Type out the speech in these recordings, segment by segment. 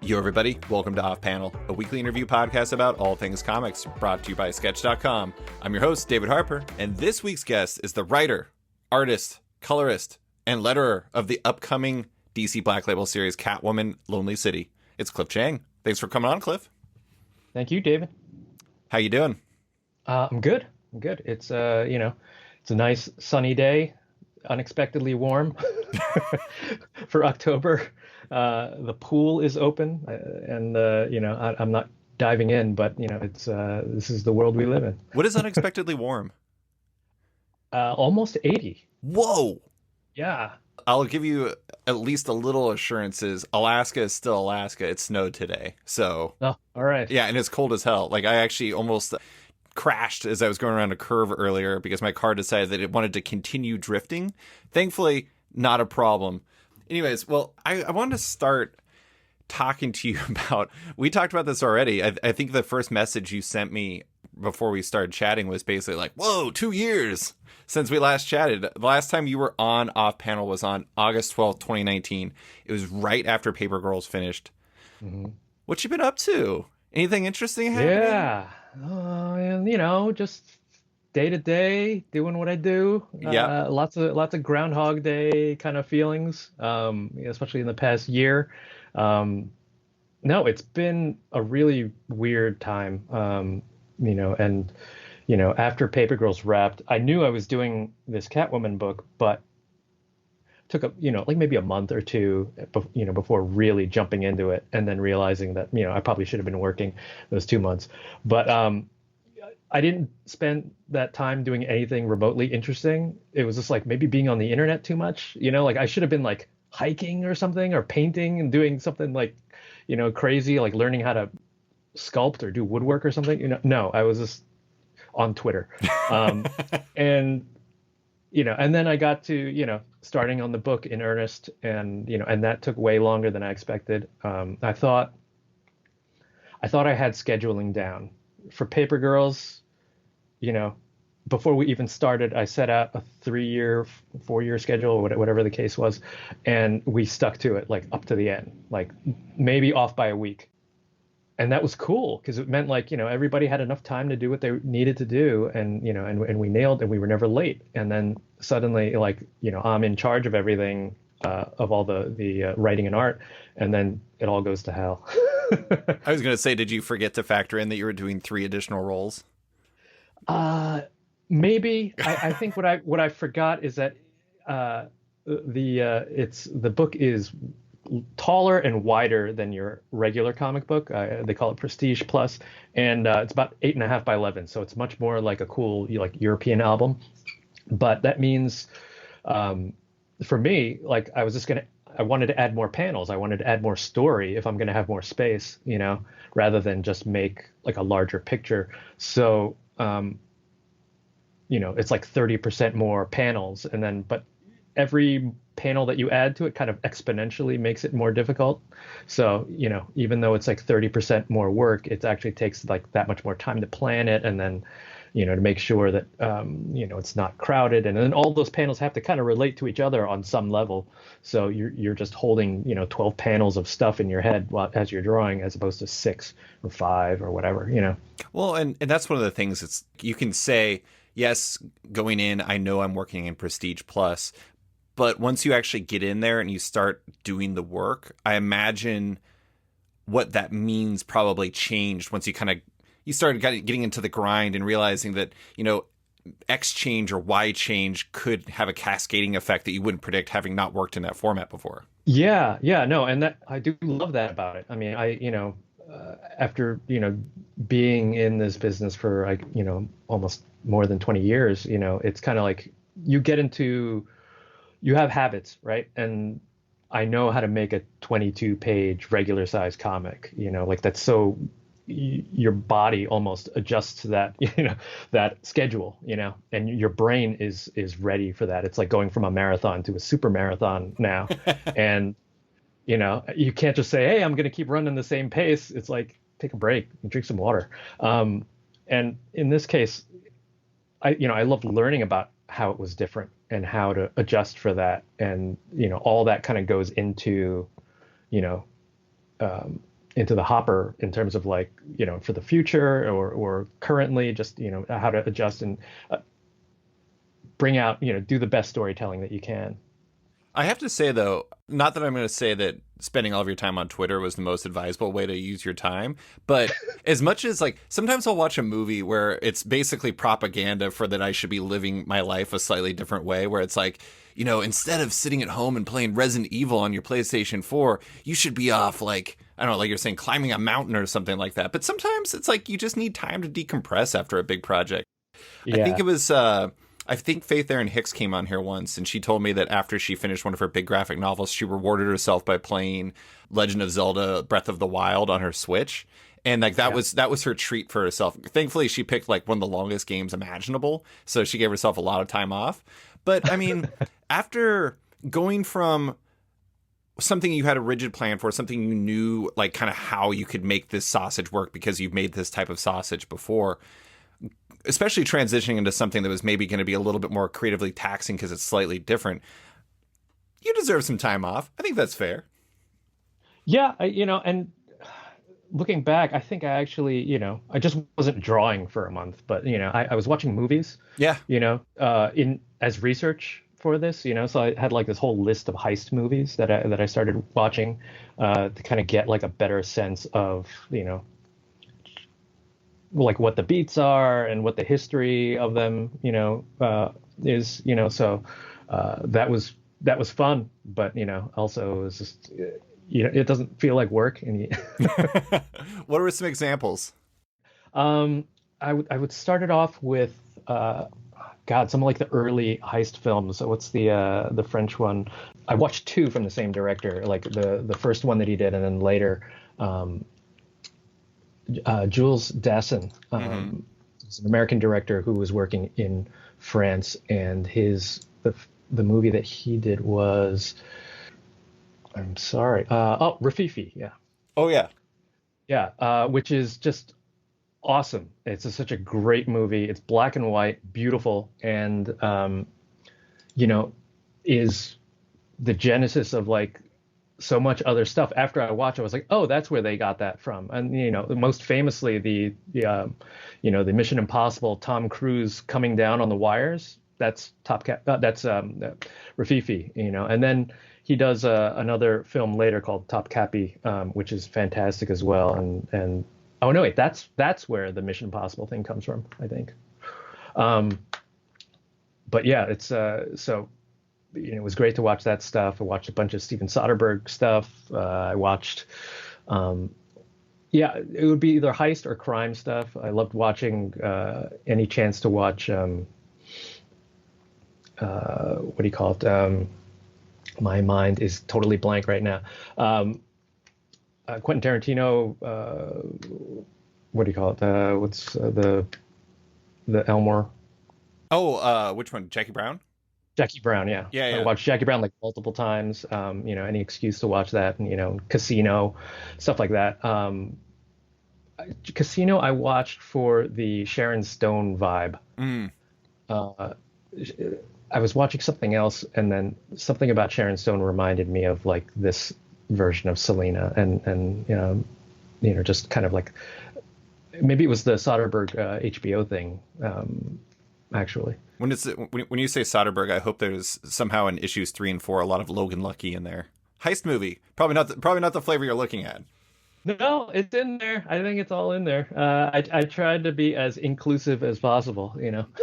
Yo, everybody. Welcome to Off Panel, a weekly interview podcast about all things comics, brought to you by Sketch.com. I'm your host, David Harper, and this week's guest is the writer, artist, colorist, and letterer of the upcoming DC Black Label series Catwoman, Lonely City. It's Cliff Chiang. Thanks for coming on, Cliff. Thank you, David. How you doing? I'm good. I'm good. It's it's a nice sunny day, unexpectedly warm for October. The pool is open, and I'm not diving in, but it's this is the world we live in. What is unexpectedly warm? Almost 80. Whoa! Yeah. I'll give you at least a little assurances. Alaska is still Alaska. It snowed today, so Oh, all right. yeah, and it's cold as hell. Like, I actually almost crashed as I was going around a curve earlier because my car decided that it wanted to continue drifting. Thankfully, not a problem. Anyways, well, I wanted to start talking to you about, we talked about this already. I think the first message you sent me before we started chatting was basically like, whoa, 2 years since we last chatted. The last time you were on Off Panel was on August 12th, 2019. It was right after Paper Girls finished. Mm-hmm. What you been up to? Anything interesting happening? Yeah. And just day to day, doing what I do. Yeah. Lots of Groundhog Day kind of feelings, especially in the past year. No, it's been a really weird time. After Paper Girls wrapped, I knew I was doing this Catwoman book, but took maybe a month or two, before really jumping into it, and then realizing that, I probably should have been working those 2 months. But I didn't spend that time doing anything remotely interesting. It was just like maybe being on the internet too much, like I should have been like hiking or something, or painting and doing something like, crazy, like learning how to sculpt or do woodwork or something. No, I was just on Twitter. And then I got to, starting on the book in earnest, and, and that took way longer than I expected. I thought I had scheduling down for Paper Girls. Before we even started, I set out a 3-year, 4-year schedule, or whatever the case was. And we stuck to it, like up to the end, like maybe off by a week. And that was cool because it meant like, everybody had enough time to do what they needed to do. And, and we nailed, and we were never late. And then suddenly, like, I'm in charge of everything, of all the writing and art. And then it all goes to hell. I was going to say, did you forget to factor in that you were doing 3 additional roles? Maybe. I think what I forgot is that the book is taller and wider than your regular comic book. They call it Prestige Plus, and it's about 8.5 by 11, so it's much more like a cool European album. But that means, for me, like I wanted to add more panels. I wanted to add more story if I'm going to have more space, rather than just make like a larger picture. So, it's like 30% more panels, but every panel that you add to it kind of exponentially makes it more difficult. So, even though it's like 30% more work, it actually takes like that much more time to plan it, and then, to make sure that, it's not crowded. And then all those panels have to kind of relate to each other on some level. So you're just holding, 12 panels of stuff in your head as you're drawing, as opposed to 6 or 5 or whatever. Well, and that's one of the things. It's, you can say, yes, going in, I know I'm working in Prestige Plus, but once you actually get in there and you start doing the work, I imagine what that means probably changed once you started getting into the grind and realizing that, X change or Y change could have a cascading effect that you wouldn't predict, having not worked in that format before. Yeah, no, and that I do love that about it. I mean, after, being in this business for like, almost more than 20 years, it's kind of like you have habits, right? And I know how to make a 22-page regular size comic, like that's so your body almost adjusts to that, that schedule, and your brain is ready for that. It's like going from a marathon to a super marathon now. And, you can't just say, hey, I'm going to keep running the same pace. It's like, take a break and drink some water. And in this case, I loved learning about how it was different and how to adjust for that. And, all that kind of goes into, into the hopper in terms of like, for the future or currently, just, how to adjust and bring out, do the best storytelling that you can. I have to say, though, not that I'm going to say that spending all of your time on Twitter was the most advisable way to use your time, but as much as like sometimes I'll watch a movie where it's basically propaganda for that I should be living my life a slightly different way, where it's like, instead of sitting at home and playing Resident Evil on your PlayStation 4, you should be off like, I don't know, like you're saying, climbing a mountain or something like that. But sometimes it's like you just need time to decompress after a big project. I think Yeah. it was I think Faith Erin Hicks came on here once, and she told me that after she finished one of her big graphic novels, she rewarded herself by playing Legend of Zelda: Breath of the Wild on her Switch, and like that was her treat for herself. Thankfully, she picked like one of the longest games imaginable, so she gave herself a lot of time off. But I mean, after going from something you had a rigid plan for, something you knew like kind of how you could make this sausage work because you've made this type of sausage before, especially transitioning into something that was maybe going to be a little bit more creatively taxing because it's slightly different, you deserve some time off. I think that's fair. Yeah, and looking back, I think I actually, I just wasn't drawing for a month, but I was watching movies, Yeah. in as research for this, so I had like this whole list of heist movies that I started watching to kind of get like a better sense of, like what the beats are and what the history of them, is, so that was fun, but also it was just, it doesn't feel like work. And What were some examples? um, I would start it off with God, some of like the early heist films. So what's the French one? I watched two from the same director, like the first one that he did, and then later. Jules Dassin, is an American director who was working in France, and the movie that he did was, I'm sorry, Rafifi, yeah, Oh, yeah. yeah, which is just awesome. Such a great movie. It's black and white, beautiful, and you know, is the genesis of like so much other stuff. After I watched, I was like, oh, that's where they got that from. And most famously, the Mission Impossible, Tom Cruise coming down on the wires. That's Top Cat. That's Rafifi. And then he does another film later called Top Cappy, which is fantastic as well. And oh no, wait, that's where the Mission Impossible thing comes from, I think. But yeah, it's so it was great to watch that stuff. I watched a bunch of Steven Soderbergh stuff. I watched, yeah, it would be either heist or crime stuff. I loved watching any chance to watch, what do you call it? My mind is totally blank right now. Quentin Tarantino, what do you call it? What's the Elmore? Oh, which one? Jackie Brown? Jackie Brown, yeah. Yeah, I yeah. watched Jackie Brown like multiple times. Any excuse to watch that, and Casino, stuff like that. Casino, I watched for the Sharon Stone vibe. Mm. Uh, I was watching something else, and then something about Sharon Stone reminded me of like this version of Selena, and just kind of like maybe it was the Soderbergh HBO thing, actually. When you say Soderbergh, I hope there's somehow in issues 3 and 4 a lot of Logan Lucky in there. Heist movie, probably not the flavor you're looking at. No, it's in there. I think it's all in there. I tried to be as inclusive as possible.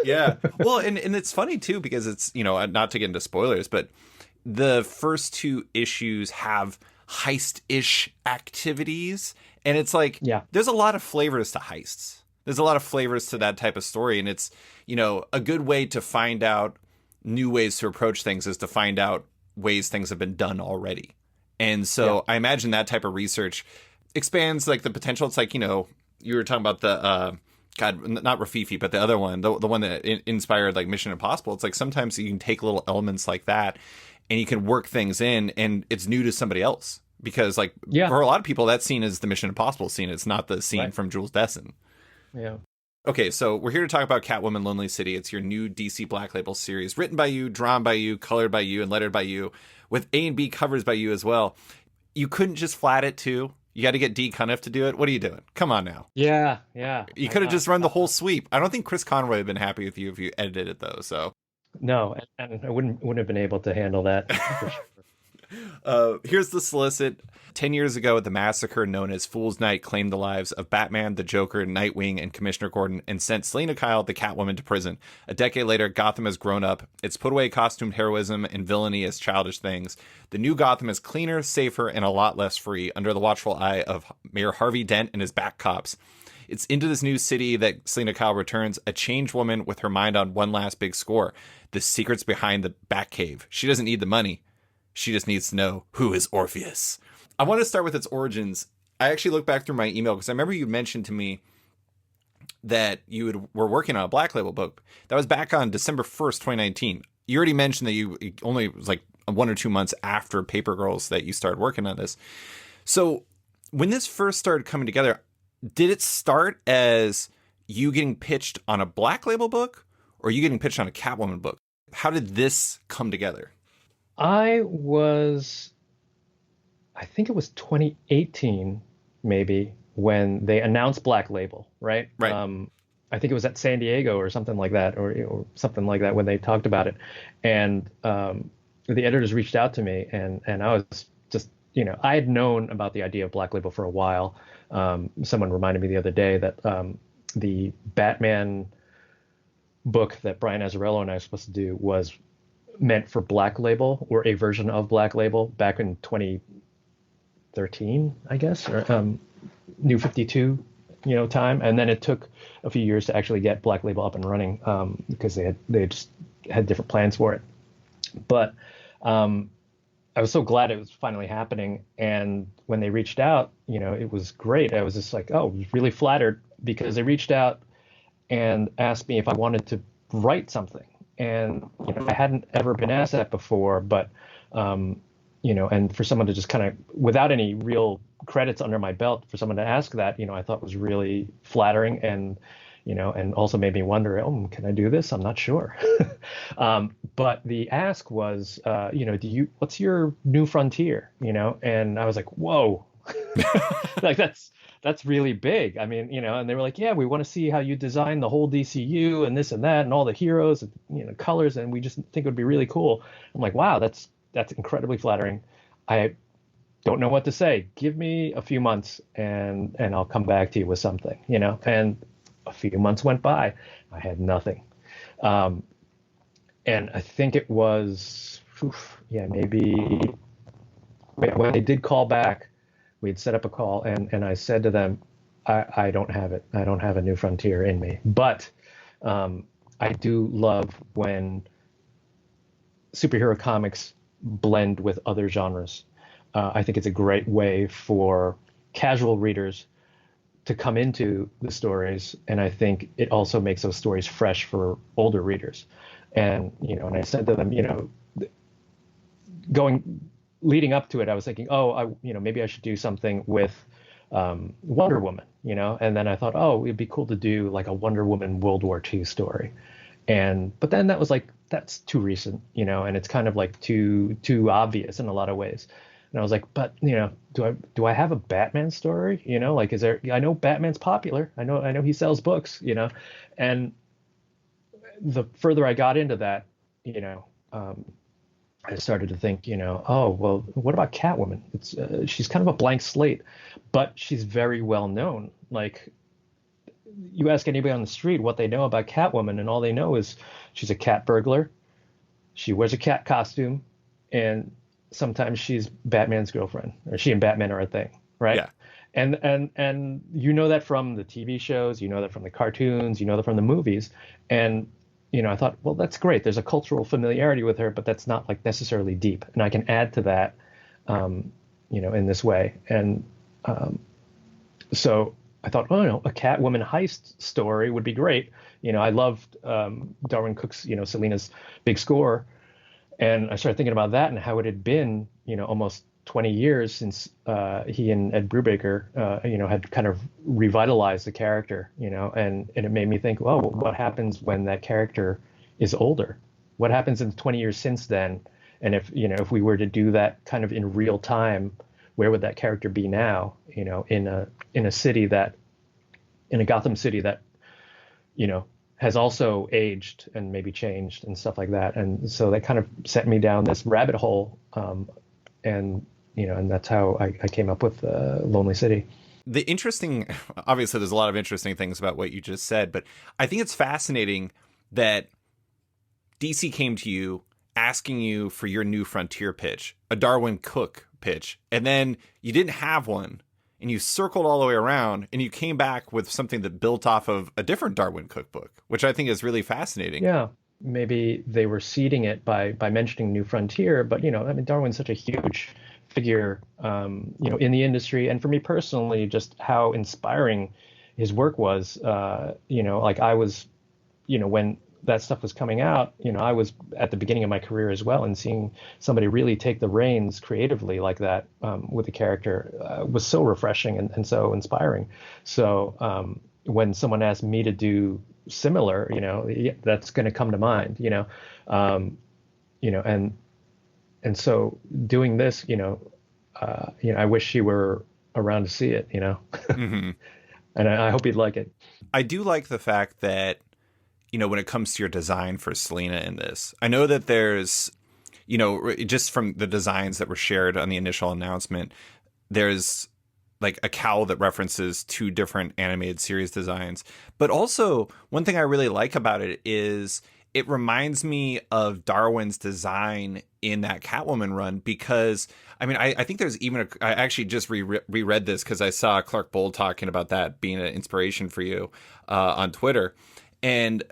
Yeah. Well, and it's funny too because it's, not to get into spoilers, but the first 2 issues have heist-ish activities, and it's like Yeah. there's a lot of flavors to heists. There's a lot of flavors to that type of story, and it's, a good way to find out new ways to approach things is to find out ways things have been done already. And so I imagine that type of research expands like the potential. It's like, you were talking about the God, not Rafifi, but the other one, the one that inspired like Mission Impossible. It's like sometimes you can take little elements like that and you can work things in, and it's new to somebody else because like for a lot of people that scene is the Mission Impossible scene. It's not the scene from Jules Dessin. Yeah. Okay, so we're here to talk about Catwoman: Lonely City. It's your new DC Black Label series, written by you, drawn by you, colored by you, and lettered by you, with A and B covers by you as well. You couldn't just flat it too. You got to get D. Cuniff to do it. What are you doing? Come on now. Yeah, yeah. You could have just run the whole sweep. I don't think Chris Conroy would have been happy with you if you edited it though. So No, and I wouldn't have been able to handle that for sure. here's the solicit. 10 years ago, the massacre known as Fool's Night claimed the lives of Batman, the Joker, Nightwing, and Commissioner Gordon and sent Selena Kyle, the Catwoman, to prison. A decade later, Gotham has grown up. It's put away costumed heroism and villainy as childish things. The new Gotham is cleaner, safer, and a lot less free under the watchful eye of Mayor Harvey Dent and his back cops. It's into this new city that Selena Kyle returns, a changed woman with her mind on one last big score. The secrets behind the Batcave. She doesn't need the money. She just needs to know who is Orpheus. I want to start with its origins. I actually looked back through my email because I remember you mentioned to me that were working on a Black Label book. That was back on December 1st, 2019. You already mentioned that it only was like 1 or 2 months after Paper Girls that you started working on this. So when this first started coming together, did it start as you getting pitched on a Black Label book or you getting pitched on a Catwoman book? How did this come together? I think it was 2018, maybe, when they announced Black Label, right? Right. I think it was at San Diego or something like that, or something like that when they talked about it. And the editors reached out to me, and I was just, I had known about the idea of Black Label for a while. Someone reminded me the other day that the Batman book that Brian Azzarello and I were supposed to do was meant for Black Label, or a version of Black Label, back in 2013, I guess, or New 52, time. And then it took a few years to actually get Black Label up and running, because they just had different plans for it. But I was so glad it was finally happening. And when they reached out, it was great. I was just like, oh, I was really flattered, because they reached out and asked me if I wanted to write something. And I hadn't ever been asked that before, but and for someone to just kind of, without any real credits under my belt, for someone to ask that, I thought was really flattering, and and also made me wonder, oh, can I do this? I'm not sure. But the ask was, what's your new frontier? And I was like, whoa, like that's really big. I mean, and they were like, yeah, we want to see how you design the whole DCU and this and that and all the heroes and, colors. And we just think it would be really cool. I'm like, wow, that's incredibly flattering. I don't know what to say. Give me a few months and I'll come back to you with something, and a few months went by. I had nothing. And I think it was, maybe when they did call back, we had set up a call, and I said to them, I don't have it. I don't have a new frontier in me. But I do love when superhero comics blend with other genres. I think it's a great way for casual readers to come into the stories, and I think it also makes those stories fresh for older readers. And and I said to them, leading up to it, I was thinking, maybe I should do something with Wonder Woman, and then I thought, oh, it'd be cool to do like a Wonder Woman World War II story. But then that was like, that's too recent, and it's kind of like too obvious in a lot of ways. And I was like, but do I have a Batman story? Like, is there? I know Batman's popular. I know he sells books. And the further I got into that, I started to think, oh, well, what about Catwoman? She's kind of a blank slate, but she's very well known. Like, you ask anybody on the street what they know about Catwoman, and all they know is she's a cat burglar. She wears a cat costume, and sometimes she's Batman's girlfriend, or she and Batman are a thing, right? Yeah. And that from the TV shows, that from the cartoons, that from the movies, and I thought, well, that's great. There's a cultural familiarity with her, but that's not like necessarily deep. And I can add to that, in this way. And so I thought, a Catwoman heist story would be great. I loved Darwin Cook's, Selena's Big Score. And I started thinking about that and how it had been, almost 20 years since he and Ed Brubaker, had kind of revitalized the character, and it made me think, well, what happens when that character is older? What happens in the 20 years since then? And if we were to do that kind of in real time where would that character be now, in a city that, in a Gotham City that, has also aged and maybe changed and stuff like that. And so that kind of set me down this rabbit hole. And that's how I came up with Lonely City. The interesting, obviously, there's a lot of interesting things about what you just said, but I think it's fascinating that DC came to you asking you for your new frontier pitch, a Darwin Cook pitch, and then you didn't have one, and you circled all the way around, and you came back with something that built off of a different Darwin Cook book, which I think is really fascinating. Yeah, maybe they were seeding it by mentioning New Frontier, but Darwin's such a huge figure, in the industry, and for me personally, just how inspiring his work was. Like I was, when that stuff was coming out, I was at the beginning of my career as well, and seeing somebody really take the reins creatively like that, with a character, was so refreshing and so inspiring. So when someone asked me to do similar, that's going to come to mind, and so doing this, I wish she were around to see it, Mm-hmm. and I hope he'd like it. I do like the fact that, when it comes to your design for Selena in this, I know that there's, just from the designs that were shared on the initial announcement, there's like a cowl that references two different animated series designs. But also, one thing I really like about it is it reminds me of Darwin's design in that Catwoman run, because I think there's even I actually just reread this because I saw Clark Bold talking about that being an inspiration for you on Twitter. And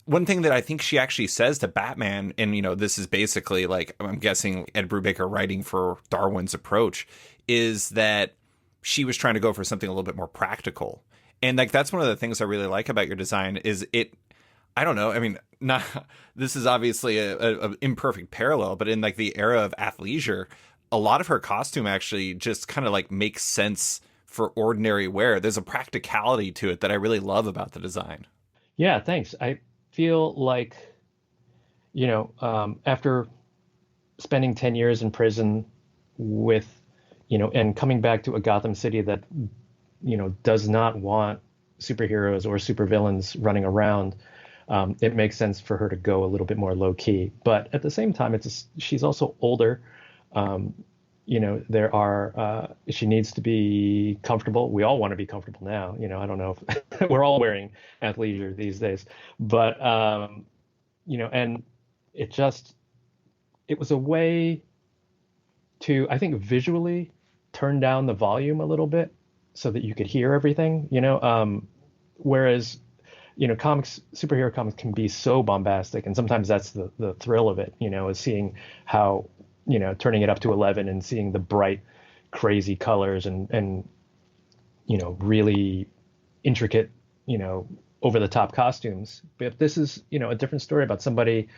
one thing that I think she actually says to Batman, and this is basically like, I'm guessing Ed Brubaker writing for Darwin's approach, is that she was trying to go for something a little bit more practical. And like, that's one of the things I really like about your design is I don't know. Not this is obviously a imperfect parallel, but in like the era of athleisure, a lot of her costume actually just kind of like makes sense for ordinary wear. There's a practicality to it that I really love about the design. Yeah, thanks. I feel like, after spending 10 years in prison with, and coming back to a Gotham City that, does not want superheroes or supervillains running around, it makes sense for her to go a little bit more low key. But at the same time, she's also older. She needs to be comfortable. We all want to be comfortable now. I don't know if we're all wearing athleisure these days, but, and it was a way to, I think, visually turn down the volume a little bit so that you could hear everything, whereas, superhero comics can be so bombastic, and sometimes that's the thrill of it, is seeing how, turning it up to 11 and seeing the bright, crazy colors and really intricate, over the top costumes. But this is, a different story about somebody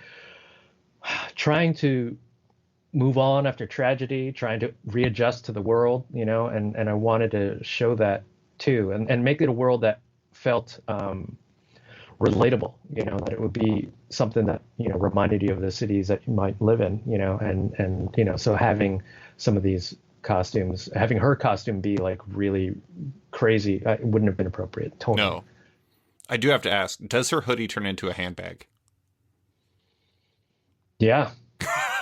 trying to move on after tragedy, trying to readjust to the world, and I wanted to show that too, and make it a world that felt relatable, that it would be something that, reminded you of the cities that you might live in, and so having some of these costumes, having her costume be like really crazy, it wouldn't have been appropriate. Totally. No. I do have to ask, does her hoodie turn into a handbag? Yeah.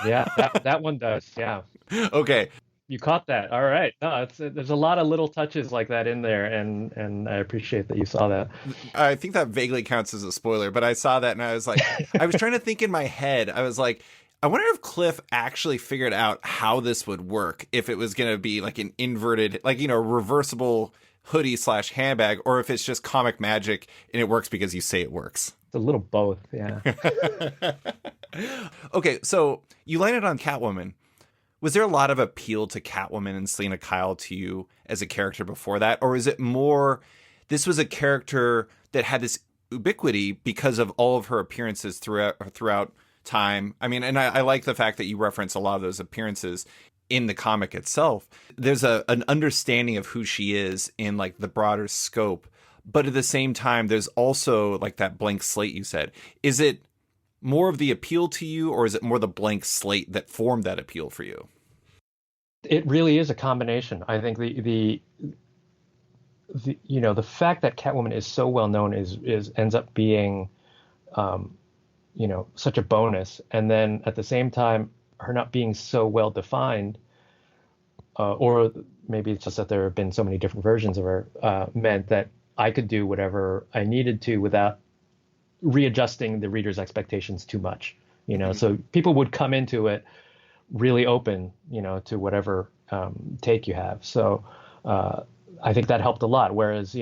Yeah, that one does. Yeah. Okay. You caught that. All right. No, there's a lot of little touches like that in there, and I appreciate that you saw that. I think that vaguely counts as a spoiler, but I saw that and I was like, I was trying to think in my head. I was like, I wonder if Cliff actually figured out how this would work, if it was going to be like an inverted, like, reversible hoodie / handbag, or if it's just comic magic and it works because you say it works. It's a little both. Yeah. Okay. So you landed on Catwoman. Was there a lot of appeal to Catwoman and Selena Kyle to you as a character before that? Or is it more, this was a character that had this ubiquity because of all of her appearances throughout time? And I like the fact that you reference a lot of those appearances in the comic itself. There's an understanding of who she is in like the broader scope. But at the same time, there's also like that blank slate you said. Is it more of the appeal to you, or is it more the blank slate that formed that appeal for you? It really is a combination. I think the fact that Catwoman is so well known is ends up being such a bonus, and then at the same time, her not being so well defined, or maybe it's just that there have been so many different versions of her, meant that I could do whatever I needed to without readjusting the reader's expectations too much. Mhm. So people would come into it really open, to whatever take you have. So uh, I think that helped a lot. Whereas,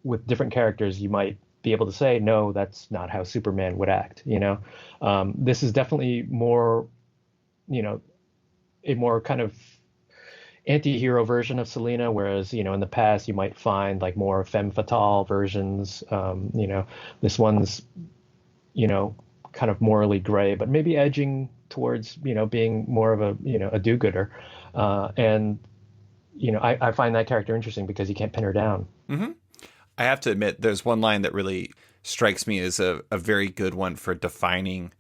with different characters, you might be able to say, no, that's not how Superman would act. This is definitely more, you know, a more kind of anti-hero version of Selena, whereas, in the past you might find like more femme fatale versions. This one's, you know, kind of morally gray, but maybe edging towards, being more of a do-gooder. And, I find that character interesting because you can't pin her down. Mhm. I have to admit, there's one line that really strikes me as a very good one for defining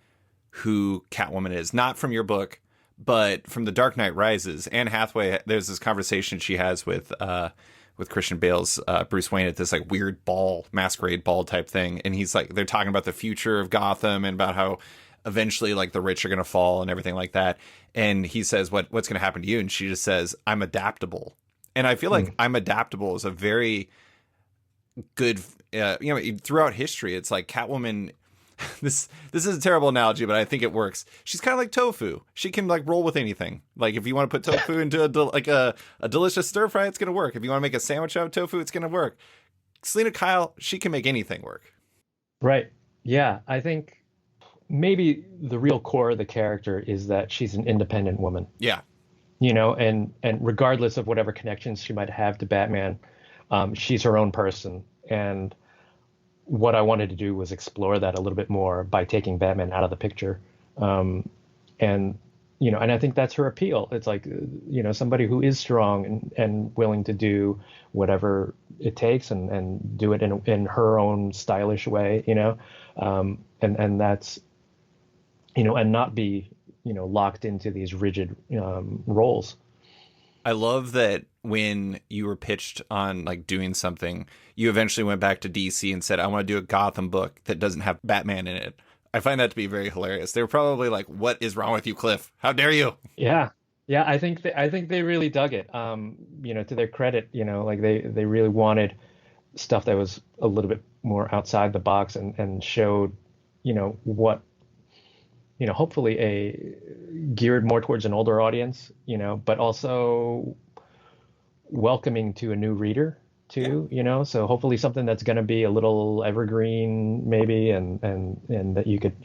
who Catwoman is. Not from your book, but from The Dark Knight Rises. Anne Hathaway, there's this conversation she has with Christian Bale's Bruce Wayne at this like weird ball, masquerade ball type thing, and he's like, they're talking about the future of Gotham and about how eventually like the rich are going to fall and everything like that. And he says, what's going to happen to you? And she just says, I'm adaptable. And I feel like Mm. I'm adaptable is a very good throughout history. It's like Catwoman, this is a terrible analogy, but I think it works. She's kind of like tofu. She can like roll with anything. Like if you want to put tofu into a delicious stir fry, it's gonna work. If you want to make a sandwich out of tofu, it's gonna work. Selena Kyle, she can make anything work. Right. Yeah, I think maybe the real core of the character is that she's an independent woman, Yeah. and regardless of whatever connections she might have to Batman, she's her own person. And what I wanted to do was explore that a little bit more by taking Batman out of the picture. And and I think that's her appeal. It's like, somebody who is strong and willing to do whatever it takes and do it in her own stylish way, and that's, and not be, locked into these rigid roles. I love that when you were pitched on like doing something, you eventually went back to DC and said, I want to do a Gotham book that doesn't have Batman in it. I find that to be very hilarious. They were probably like, what is wrong with you, Cliff? How dare you? Yeah. Yeah, I think they really dug it. To their credit, like they really wanted stuff that was a little bit more outside the box and showed, what, hopefully a geared more towards an older audience, but also welcoming to a new reader Yeah. too, so hopefully something that's going to be a little evergreen maybe, and that you could,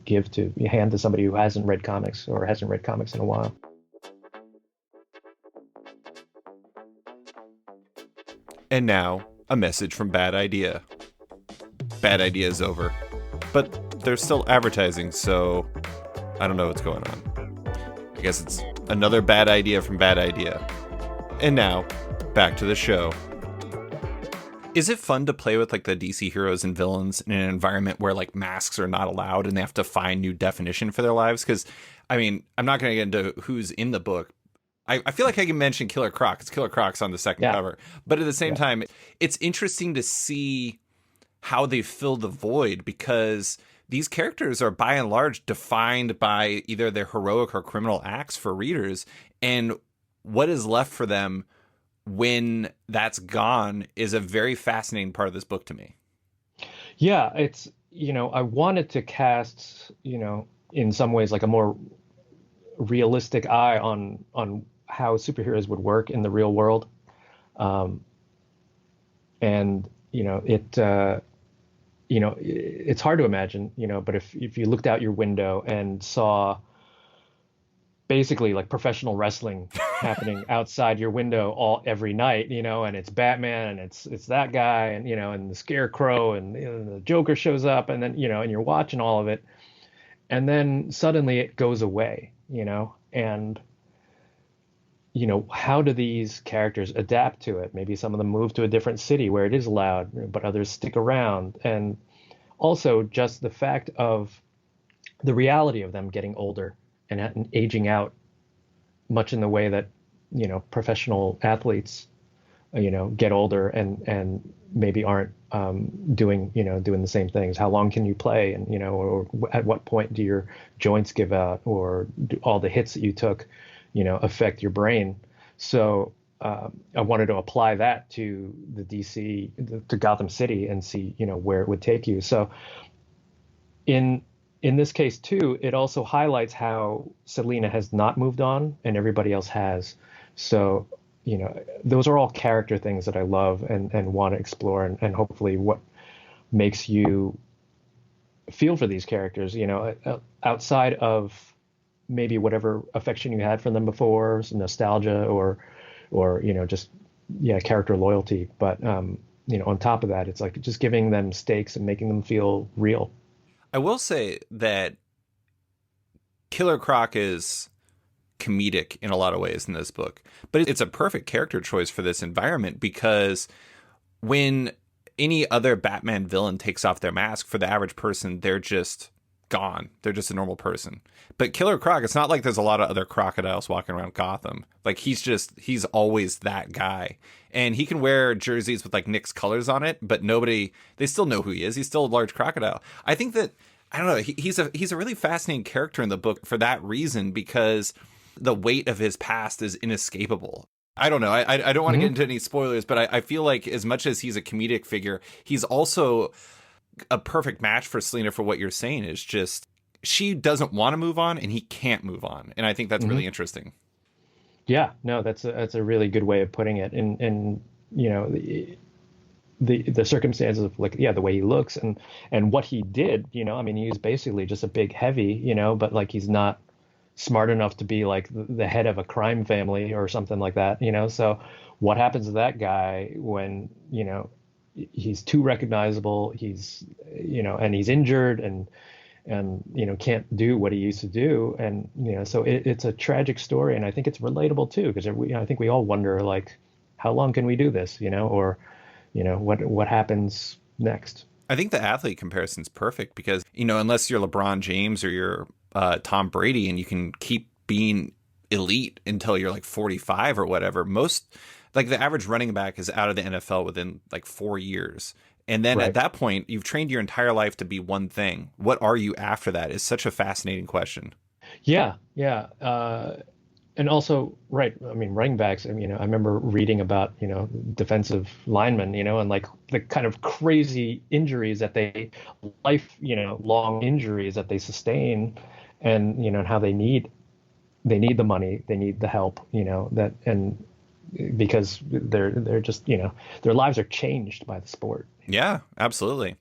give to hand to somebody who hasn't read comics or hasn't read comics in a while. And now, a message from Bad Idea. Bad Idea is over. But there's still advertising, so I don't know what's going on. I guess it's another bad idea from Bad Idea. And now, back to the show. Is it fun to play with like the DC heroes and villains in an environment where like masks are not allowed and they have to find new definition for their lives? Because, I mean, I'm not going to get into who's in the book. I feel like I can mention Killer Croc. It's Killer Croc's on the second Yeah. cover. But at the same Yeah. time, it's interesting to see how they fill the void because these characters are by and large defined by either their heroic or criminal acts for readers. And what is left for them when that's gone is a very fascinating part of this book to me. Yeah, it's, I wanted to cast, in some ways like a more realistic eye on how superheroes would work in the real world. Um, and, it's hard to imagine, but if you looked out your window and saw basically like professional wrestling happening outside your window every night, and it's Batman and it's that guy and and the Scarecrow and, the Joker shows up, and then and you're watching all of it, and then suddenly it goes away, and how do these characters adapt to it? Maybe some of them move to a different city where it is loud, but others stick around. And also just the fact of the reality of them getting older and aging out, much in the way that, professional athletes, get older and maybe aren't doing the same things. How long can you play? And, or at what point do your joints give out, or do all the hits that you took, affect your brain? So I wanted to apply that to the DC, to Gotham City, and see, where it would take you. So in in this case too, it also highlights how Selena has not moved on and everybody else has. So, those are all character things that I love and want to explore, and hopefully what makes you feel for these characters, outside of maybe whatever affection you had for them before, some nostalgia or, just, yeah, character loyalty. But, on top of that, it's like just giving them stakes and making them feel real. I will say that Killer Croc is comedic in a lot of ways in this book, but it's a perfect character choice for this environment because when any other Batman villain takes off their mask, for the average person, they're just gone. They're just a normal person. But Killer Croc, it's not like there's a lot of other crocodiles walking around Gotham. Like he's always that guy. And he can wear jerseys with like Nick's colors on it, but they still know who he is. He's still a large crocodile. I think that, I don't know, he's a really fascinating character in the book for that reason, because the weight of his past is inescapable. I don't know. I don't want to get into any spoilers, but I feel like as much as he's a comedic figure, he's also a perfect match for Selena for what you're saying is just she doesn't want to move on and he can't move on. And I think that's really interesting. Yeah, no, that's a really good way of putting it. And the circumstances of, like, yeah, the way he looks and what he did, I mean, he's basically just a big heavy, but like he's not smart enough to be like the head of a crime family or something like that, so what happens to that guy when, he's too recognizable, he's, and he's injured and can't do what he used to do, and so it's a tragic story, and I think it's relatable too, because I think we all wonder, like, how long can we do this, or what happens next. I think the athlete comparison's perfect because, unless you're LeBron James or you're Tom Brady and you can keep being elite until you're like 45 or whatever, most, like, the average running back is out of the NFL within like 4 years. And then at that point, you've trained your entire life to be one thing. What are you after that is such a fascinating question. Yeah, yeah. And also, right, I mean, running backs, I mean, I remember reading about, defensive linemen, and like the kind of crazy injuries that long injuries that they sustain, and, and how they need the money, they need the help, that, and because they're just, their lives are changed by the sport. Yeah, absolutely.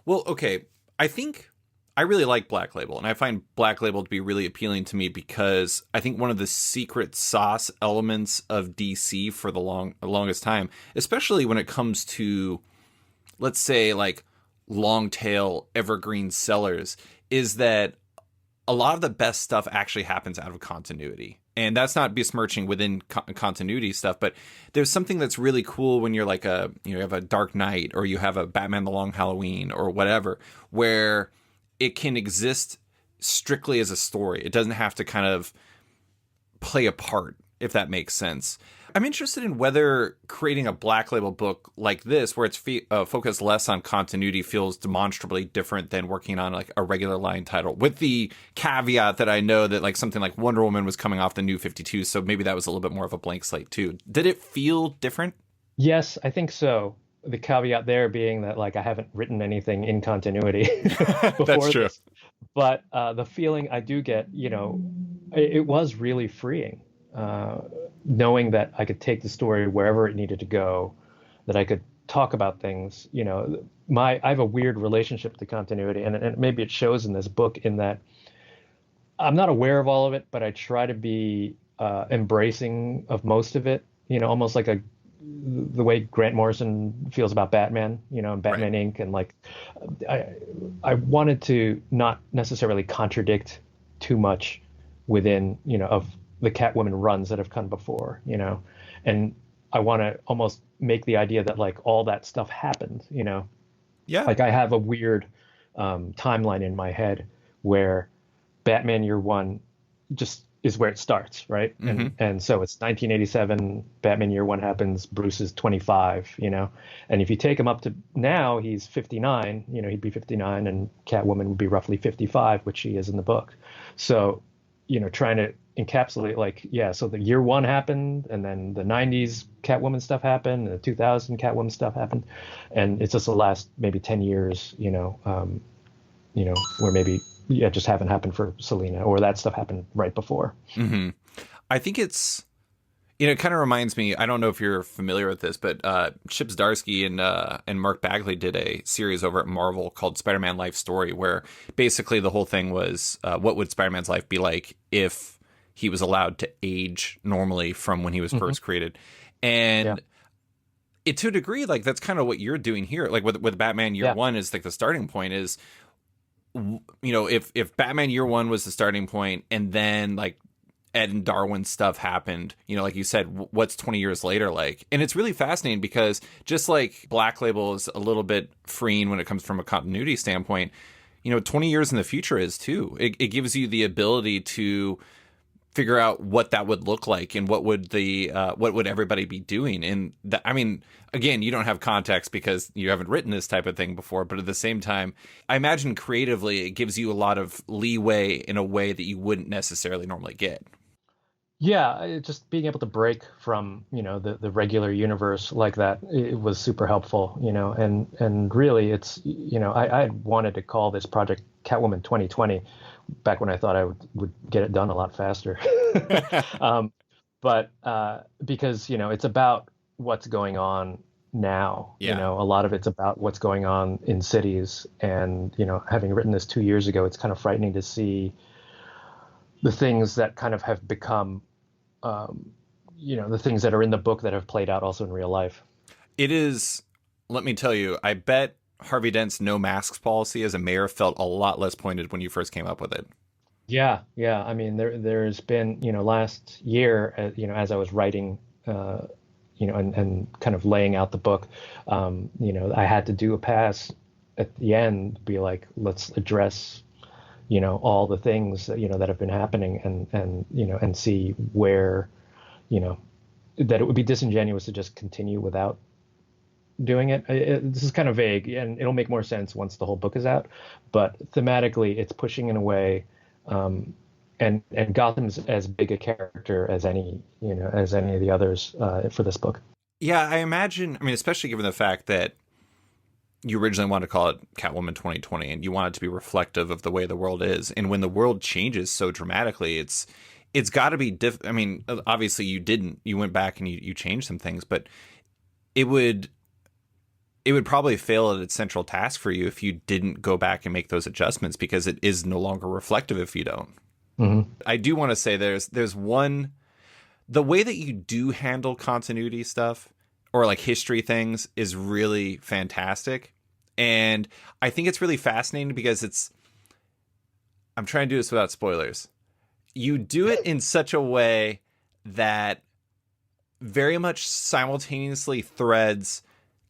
Well, okay. I think I really like Black Label, and I find Black Label to be really appealing to me because I think one of the secret sauce elements of DC for the longest time, especially when it comes to, let's say, like long tail evergreen sellers, is that a lot of the best stuff actually happens out of continuity. And that's not besmirching within continuity stuff, but there's something that's really cool when you're like you have a Dark Knight or you have a Batman the Long Halloween or whatever, where it can exist strictly as a story. It doesn't have to kind of play a part, if that makes sense. I'm interested in whether creating a Black Label book like this, where it's focused less on continuity, feels demonstrably different than working on like a regular line title. With the caveat that I know that like something like Wonder Woman was coming off the New 52, so maybe that was a little bit more of a blank slate too. Did it feel different? Yes, I think so. The caveat there being that, like, I haven't written anything in continuity before That's true. this, but the feeling I do get, it was really freeing. Knowing that I could take the story wherever it needed to go, that I could talk about things, I have a weird relationship to continuity, and maybe it shows in this book in that I'm not aware of all of it, but I try to be embracing of most of it, almost like the way Grant Morrison feels about Batman, and Batman Inc. And like, I wanted to not necessarily contradict too much within, of the Catwoman runs that have come before, and I want to almost make the idea that like all that stuff happened, Yeah. like I have a weird timeline in my head where Batman Year One just is where it starts, right? Hmm. And so it's 1987, Batman Year One happens, Bruce is 25, and if you take him up to now, he's 59, he'd be 59, and Catwoman would be roughly 55, which she is in the book. So, trying to encapsulate like, yeah, so the Year One happened, and then the 90s Catwoman stuff happened, and the 2000 Catwoman stuff happened, and it's just the last maybe 10 years, where maybe yeah, just haven't happened for Selena, or that stuff happened right before. Hmm. I think it's, it kind of reminds me. I don't know if you're familiar with this, but Chip Zdarsky and Mark Bagley did a series over at Marvel called Spider-Man Life Story, where basically the whole thing was what would Spider-Man's life be like if he was allowed to age normally from when he was Hmm. first created, Yeah, and it to a degree like that's kind of what you're doing here. Like with Batman Year yeah, One is like the starting point is if Batman Year One was the starting point, and then like Ed and Darwin stuff happened, like you said, what's 20 years later like? And it's really fascinating because just like Black Label is a little bit freeing when it comes from a continuity standpoint, 20 years in the future is too. It gives you the ability to figure out what that would look like and what would everybody be doing. And I mean, again, you don't have context because you haven't written this type of thing before, but at the same time, I imagine creatively it gives you a lot of leeway in a way that you wouldn't necessarily normally get. yeah. Just being able to break from the regular universe like that, it was super helpful. And really, it's I had wanted to call this project Catwoman 2020 back when I thought I would get it done a lot faster. um, but because it's about what's going on now. Yeah. A lot of it's about what's going on in cities, and having written this 2 years ago, it's kind of frightening to see the things that kind of have become, um, the things that are in the book that have played out also in real life. It is, let me tell you, I bet Harvey Dent's no masks policy as a mayor felt a lot less pointed when you first came up with it. Yeah, yeah. I mean, there's been, last year, as I was writing, and kind of laying out the book, I had to do a pass at the end, be like, let's address, all the things that, that have been happening, and see where, you know, that it would be disingenuous to just continue without doing it. This is kind of vague, and it'll make more sense once the whole book is out. But thematically, it's pushing in a way, and Gotham's as big a character as any of the others for this book. Yeah, I imagine, I mean, especially given the fact that you originally wanted to call it Catwoman 2020 and you want it to be reflective of the way the world is. And when the world changes so dramatically, it's got to be I mean, obviously you went back and you changed some things, but it would it would probably fail at its central task for you if you didn't go back and make those adjustments because it is no longer reflective if you don't. Hmm. I do want to say there's one, the way that you do handle continuity stuff or like history things is really fantastic. And I think it's really fascinating because I'm trying to do this without spoilers. You do it in such a way that very much simultaneously threads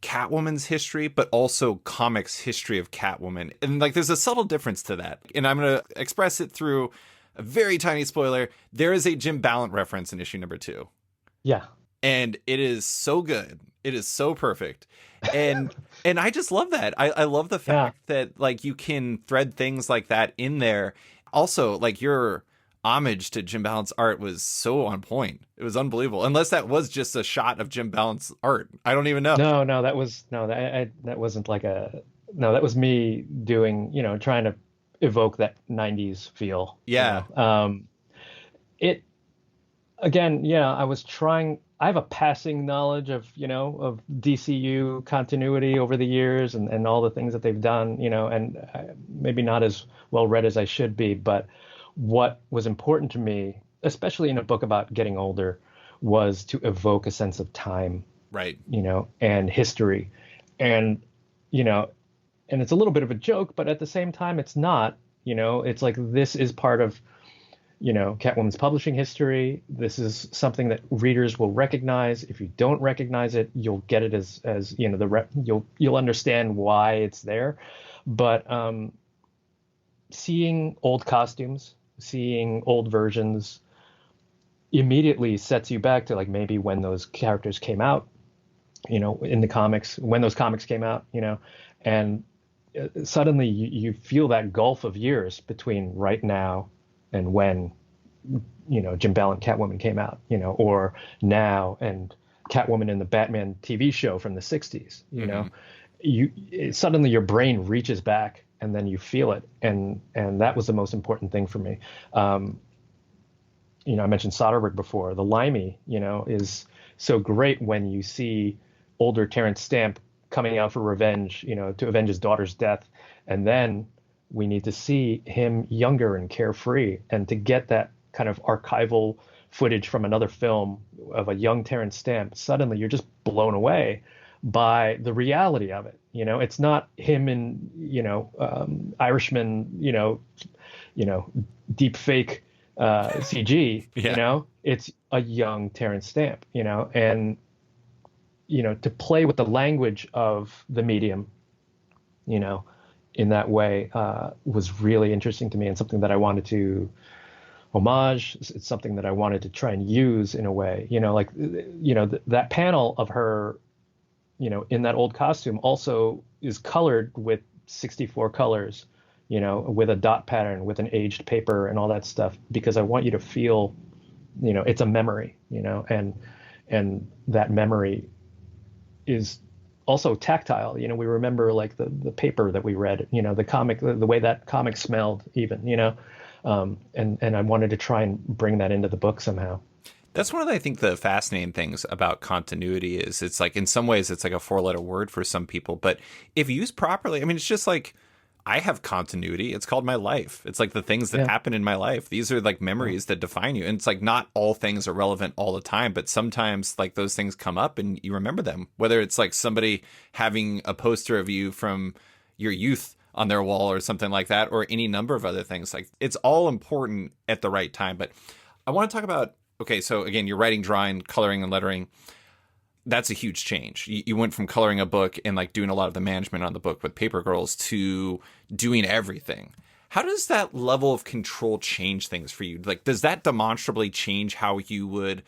Catwoman's history, but also comics history of Catwoman. And like there's a subtle difference to that. And I'm going to express it through a very tiny spoiler. There is a Jim Ballant reference in issue number 2. Yeah. And it is so good. It is so perfect. And I just love that. I love the Yeah. fact that like you can thread things like that in there. Also, like your homage to Jim Ballant's art was so on point. It was unbelievable. Unless that was just a shot of Jim Ballant's art. I don't even know. No, no, that was no, that wasn't like a no, that was me doing, trying to evoke that 90s feel, Yeah. it again, yeah, I was trying. I have a passing knowledge of DCU continuity over the years, and all the things that they've done, and maybe not as well read as I should be. But what was important to me, especially in a book about getting older, was to evoke a sense of time, Right. and history, and you know, and it's a little bit of a joke, but at the same time, it's not. It's like this is part of Catwoman's publishing history. This is something that readers will recognize. If you don't recognize it, you'll get it as you'll understand why it's there. But seeing old costumes, seeing old versions immediately sets you back to like maybe when those characters came out, in the comics, when those comics came out, and suddenly you feel that gulf of years between right now and when, Jim Bell and Catwoman came out, or now and Catwoman in the Batman TV show from the 60s, suddenly your brain reaches back and then you feel it. And that was the most important thing for me. I mentioned Soderbergh before. The Limey, is so great when you see older Terrence Stamp coming out for revenge, to avenge his daughter's death. And then we need to see him younger and carefree, and to get that kind of archival footage from another film of a young Terrence Stamp, suddenly you're just blown away by the reality of it. It's not him in, Irishman, deep fake CG, Yeah. it's a young Terrence Stamp, and, to play with the language of the medium, in that way, was really interesting to me, and something that I wanted to homage. It's something that I wanted to try and use in a way, like, that panel of her, in that old costume also is colored with 64 colors, with a dot pattern, with an aged paper and all that stuff, because I want you to feel, it's a memory, and that memory is also tactile. We remember like the paper that we read, the comic, the way that comic smelled even, and I wanted to try and bring that into the book somehow. That's one of the, I think, the fascinating things about continuity is it's like in some ways it's like a four-letter word for some people, but if used properly, I mean, it's just like I have continuity. It's called my life. It's like the things that Yeah. happen in my life. These are like Yeah. memories that define you. And it's like not all things are relevant all the time, but sometimes like those things come up and you remember them. Whether it's like somebody having a poster of you from your youth on their wall or something like that, or any number of other things. Like it's all important at the right time. But I want to talk about, okay, so again, you're writing, drawing, coloring, and lettering. That's a huge change. You went from coloring a book and like doing a lot of the management on the book with Paper Girls to doing everything. How does that level of control change things for you? Like, does that demonstrably change how you would?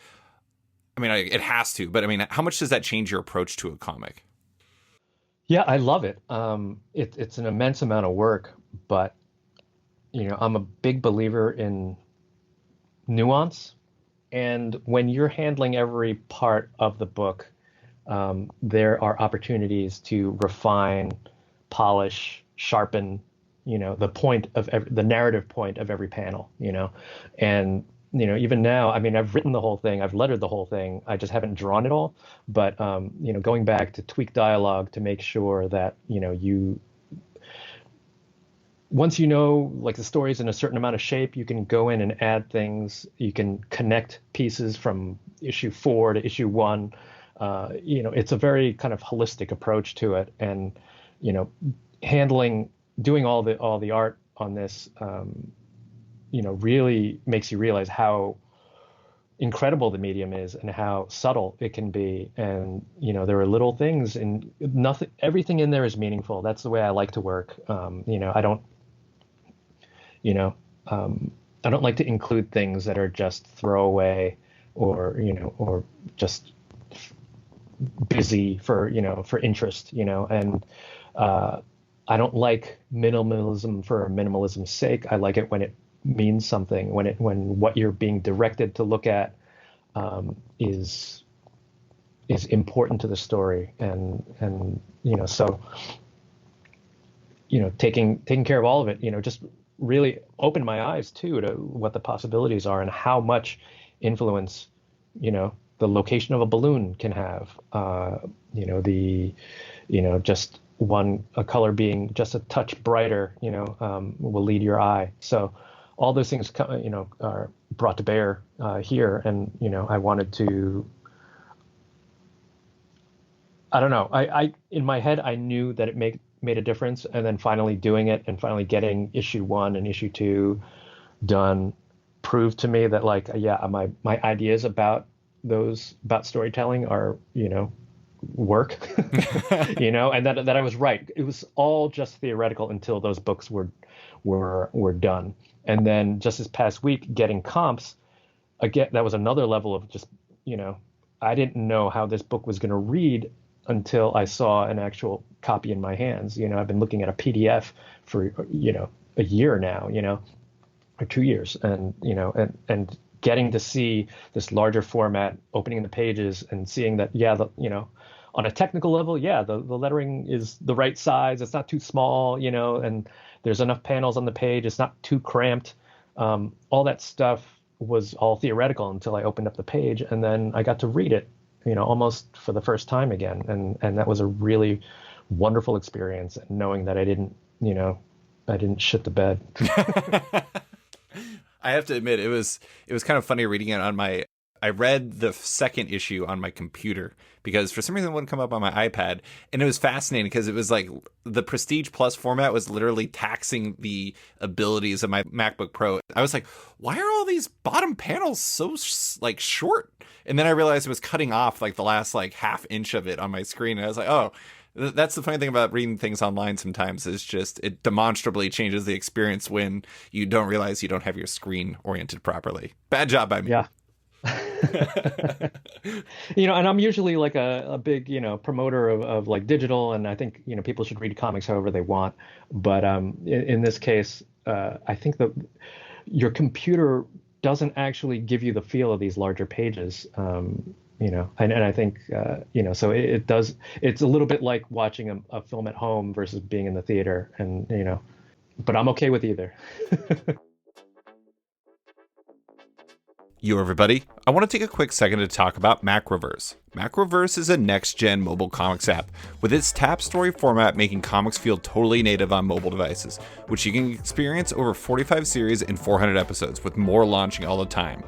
I mean, it has to, but I mean, how much does that change your approach to a comic? Yeah, I love it. It's an immense amount of work, but I'm a big believer in nuance. And when you're handling every part of the book, there are opportunities to refine, polish, sharpen, the point of the narrative point of every panel, and even now, I mean, I've written the whole thing, I've lettered the whole thing, I just haven't drawn it all, but going back to tweak dialogue to make sure that you once like the story's in a certain amount of shape, you can go in and add things. You can connect pieces from issue 4 to issue 1. It's a very kind of holistic approach to it, and handling, doing all the art on this, really makes you realize how incredible the medium is and how subtle it can be. And there are little things, and nothing, everything in there is meaningful. That's the way I like to work. You know, I don't like to include things that are just throwaway, or just busy for interest, and I don't like minimalism for minimalism's sake. I like it when it means something, when what you're being directed to look at is important to the story, and so taking care of all of it, just really opened my eyes too to what the possibilities are and how much influence the location of a balloon can have. The just a color being just a touch brighter, will lead your eye. So all those things are brought to bear here, and I wanted to. I don't know. I in my head I knew that it made a difference, and then finally doing it and finally getting issue 1 and issue 2 done proved to me that, like, yeah, my ideas about storytelling are work, and that I was right. It was all just theoretical until those books were done. And then just this past week, getting comps again, that was another level of just, you know, I didn't know how this book was going to read until I saw an actual copy in my hands. I've been looking at a PDF for, a year now, or 2 years, and, and getting to see this larger format, opening the pages and seeing that, yeah, on a technical level, yeah, the lettering is the right size. It's not too small, and there's enough panels on the page. It's not too cramped. All that stuff was all theoretical until I opened up the page, and then I got to read it, almost for the first time again. And that was a really wonderful experience, knowing that I didn't shit the bed. I have to admit, it was kind of funny reading it on my. I read the second issue on my computer because for some reason it wouldn't come up on my iPad, and it was fascinating because it was like the Prestige Plus format was literally taxing the abilities of my MacBook Pro. I was like, why are all these bottom panels so like short? And then I realized it was cutting off like the last like half inch of it on my screen, and I was like, oh. That's the funny thing about reading things online sometimes is just it demonstrably changes the experience when you don't realize you don't have your screen oriented properly. Bad job by me. Yeah. And I'm usually like a big, promoter of like digital, and I think, people should read comics however they want. But in this case, I think that your computer doesn't actually give you the feel of these larger pages. And I think, so it does, it's a little bit like watching a film at home versus being in the theater, and, but I'm okay with either. Yo, everybody. I want to take a quick second to talk about Macroverse. Macroverse is a next-gen mobile comics app, with its tap story format making comics feel totally native on mobile devices, which you can experience over 45 series and 400 episodes, with more launching all the time.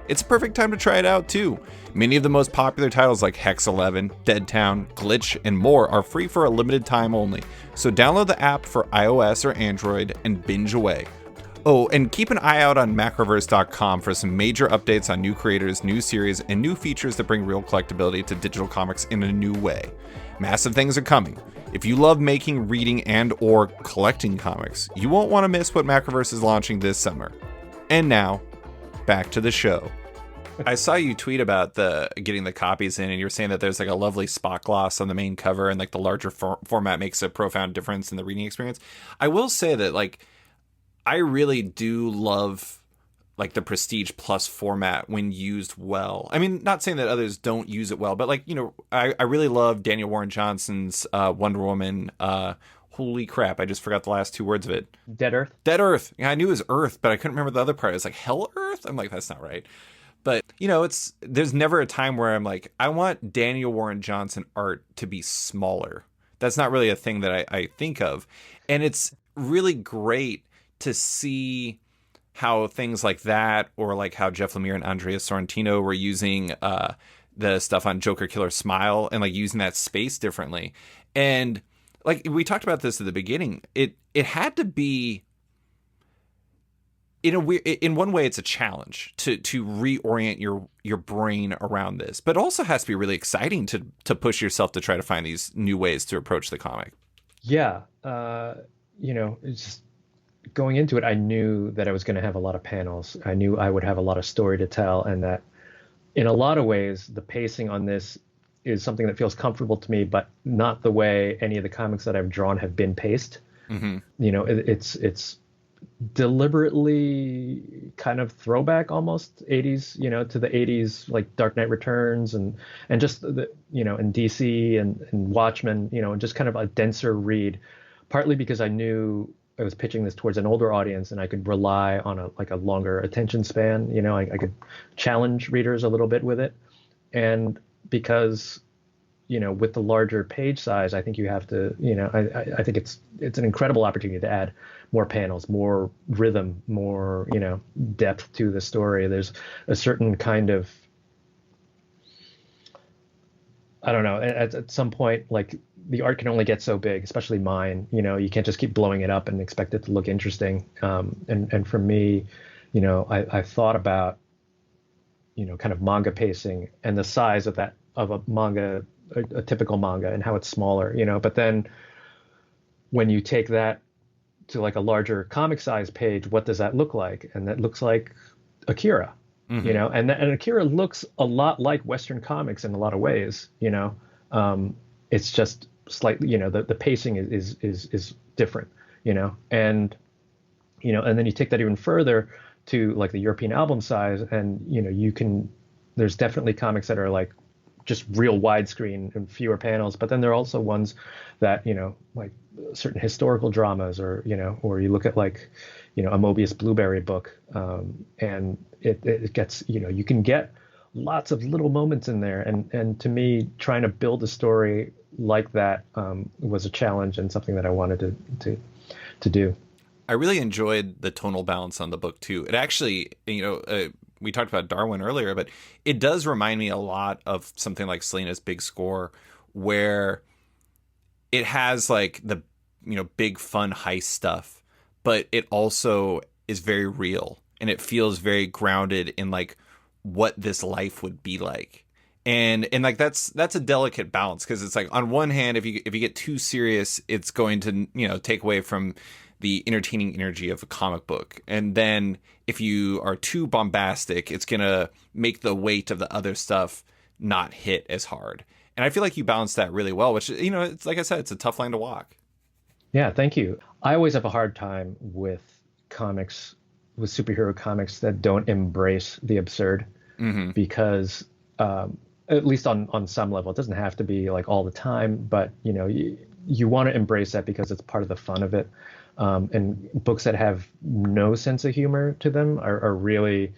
It's a perfect time to try it out, too. Many of the most popular titles like Hex 11, Dead Town, Glitch, and more are free for a limited time only, so download the app for iOS or Android and binge away. Oh, and keep an eye out on macroverse.com for some major updates on new creators, new series, and new features that bring real collectability to digital comics in a new way. Massive things are coming. If you love making, reading, and or collecting comics, you won't want to miss what Macroverse is launching this summer. And now, back to the show. I saw you tweet about getting the copies in, and you were saying that there's like a lovely spot gloss on the main cover, and like the larger format makes a profound difference in the reading experience. I will say that like I really do love like the Prestige Plus format when used well. I mean, not saying that others don't use it well, but like, I really love Daniel Warren Johnson's Wonder Woman. Holy crap, I just forgot the last two words of it. Dead Earth? Dead Earth. Yeah, I knew it was Earth, but I couldn't remember the other part. It was like Hell Earth? I'm like, that's not right. But, there's never a time where I'm like, I want Daniel Warren Johnson art to be smaller. That's not really a thing that I think of. And it's really great to see how things like that, or like how Jeff Lemire and Andrea Sorrentino were using the stuff on Joker Killer Smile and like using that space differently. And like we talked about this at the beginning, it had to be in one way it's a challenge to reorient your brain around this, but it also has to be really exciting to push yourself to try to find these new ways to approach the comic. Yeah, it's just going into it, I knew that I was going to have a lot of panels. I knew I would have a lot of story to tell, and that in a lot of ways, the pacing on this is something that feels comfortable to me, but not the way any of the comics that I've drawn have been paced. Mm-hmm. It's deliberately kind of throwback almost 80s, to the 80s, like Dark Knight Returns and just the, and DC and Watchmen, just kind of a denser read, partly because I knew I was pitching this towards an older audience and I could rely on a longer attention span. I could challenge readers a little bit with it. And because, with the larger page size, I think you have to, I think it's an incredible opportunity to add more panels, more rhythm, more, depth to the story. There's a certain kind of, I don't know, at some point, like the art can only get so big, especially mine. You can't just keep blowing it up and expect it to look interesting. And for me, I thought about, kind of manga pacing and the size of a manga a typical manga and how it's smaller, but then when you take that to like a larger comic size page, what does that look like? And that looks like Akira, Hmm. and Akira looks a lot like Western comics in a lot of ways, it's just slightly, the pacing is different, and and then you take that even further to like the European album size, and there's definitely comics that are like just real widescreen and fewer panels, but then there are also ones that, like certain historical dramas, or you look at like, a Mobius Blueberry book, and it gets, you can get lots of little moments in there, and to me, trying to build a story like that was a challenge and something that I wanted to do. I really enjoyed the tonal balance on the book too. It actually, we talked about Darwin earlier, but it does remind me a lot of something like Selena's Big Score, where it has like the big fun heist stuff, but it also is very real and it feels very grounded in like what this life would be like. And like that's a delicate balance, because it's like on one hand, if you get too serious, it's going to take away from the entertaining energy of a comic book. And then if you are too bombastic, it's going to make the weight of the other stuff not hit as hard. And I feel like you balance that really well, which, it's like I said, it's a tough line to walk. Yeah, thank you. I always have a hard time with comics, with superhero comics that don't embrace the absurd, Hmm. because at least on some level, it doesn't have to be like all the time, but you want to embrace that because it's part of the fun of it. And books that have no sense of humor to them are really,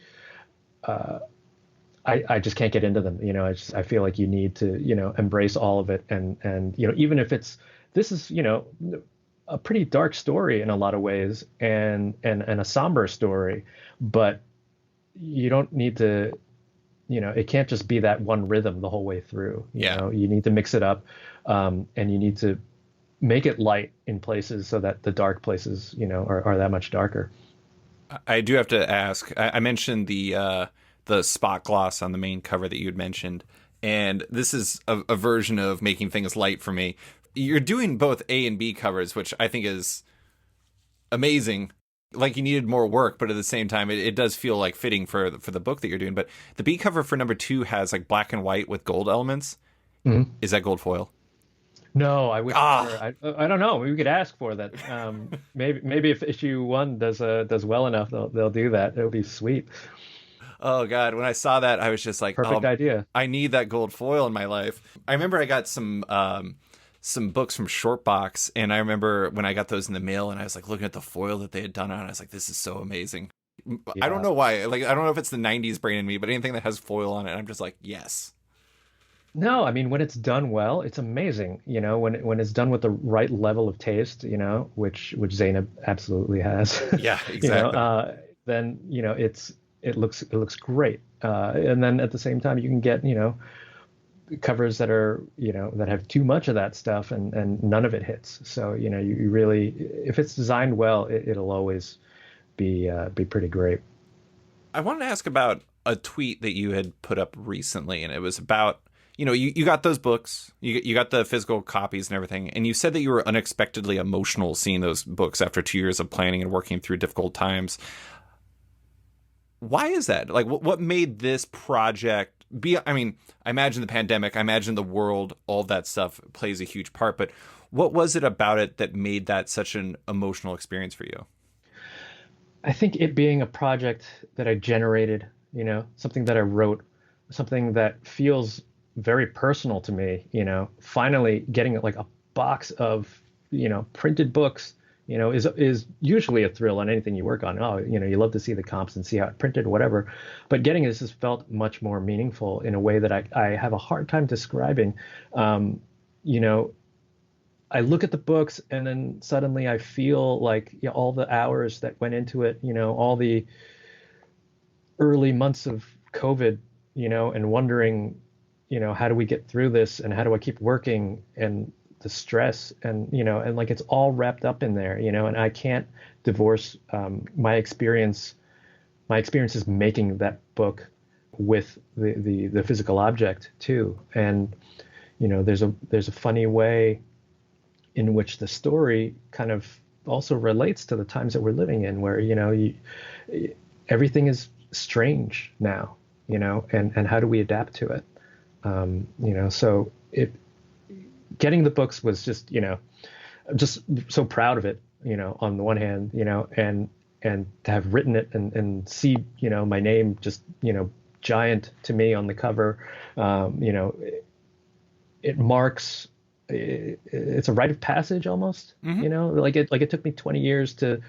I just can't get into them. I feel like you need to, embrace all of it. And, even if this is, a pretty dark story in a lot of ways, and a somber story, but you don't need to, it can't just be that one rhythm the whole way through. Yeah. You need to mix it up, and you need to make it light in places so that the dark places, are that much darker. I do have to ask. I mentioned the spot gloss on the main cover that you had mentioned, and this is a version of making things light for me. You're doing both A and B covers, which I think is amazing. Like you needed more work, but at the same time, it does feel like fitting for the book that you're doing. But the B cover for number 2 has like black and white with gold elements. Mhm. Is that gold foil? No, I wish it were. Ah, I don't know. We could ask for that. Maybe if issue one does well enough, they'll do that. It'll be sweet. oh God! When I saw that, I was just like, Perfect idea. I need that gold foil in my life. I remember I got some books from Shortbox, and I remember when I got those in the mail, and I was like looking at the foil that they had done on it. I was like, this is so amazing. I don't Yeah. know why. Like, I don't know if it's the '90s brain in me, but anything that has foil on it, I'm just like, yes. No, I mean when it's done well, it's amazing. When it's done with the right level of taste, which Zainab absolutely has. Yeah, you know, exactly. uh, then it looks great. And then at the same time, you can get covers that are that have too much of that stuff, and none of it hits. So you really, if it's designed well, it'll always be pretty great. I wanted to ask about a tweet that you had put up recently, and it was about, you got those books, you got the physical copies and everything, and you said that you were unexpectedly emotional seeing those books after 2 years of planning and working through difficult times. Why is that? Like, what made this project be? I mean, I imagine the pandemic, I imagine the world, all that stuff plays a huge part, but what was it about it that made that such an emotional experience for you? I think it being a project that I generated, something that I wrote, something that feels very personal to me, finally getting like a box of, printed books, is usually a thrill on anything you work on. Oh, you love to see the comps and see how it printed, whatever. But getting this has felt much more meaningful in a way that I have a hard time describing. You know, I look at the books and then suddenly I feel like, all the hours that went into it, all the early months of COVID, and wondering, how do we get through this and how do I keep working, and the stress, and like it's all wrapped up in there, and I can't divorce my experiences making that book with the physical object too. And there's a funny way in which the story kind of also relates to the times that we're living in, where everything is strange now, and how do we adapt to it? So it getting the books was just, I'm just so proud of it, on the one hand, and to have written it and see, my name just, giant to me on the cover. It marks, it's a rite of passage almost, like it took me 20 years to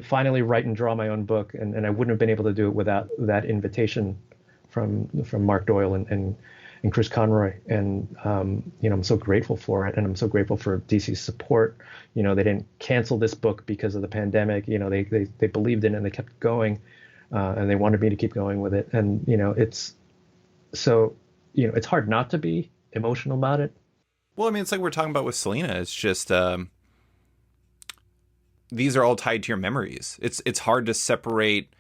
finally write and draw my own book. And I wouldn't have been able to do it without that invitation from Mark Doyle and Chris Conroy. And, I'm so grateful for it. And I'm so grateful for DC's support. They didn't cancel this book because of the pandemic. They believed in it and they kept going, and they wanted me to keep going with it. And, it's so, it's hard not to be emotional about it. Well, I mean, it's like we're talking about with Selena. It's just these are all tied to your memories. It's hard to separate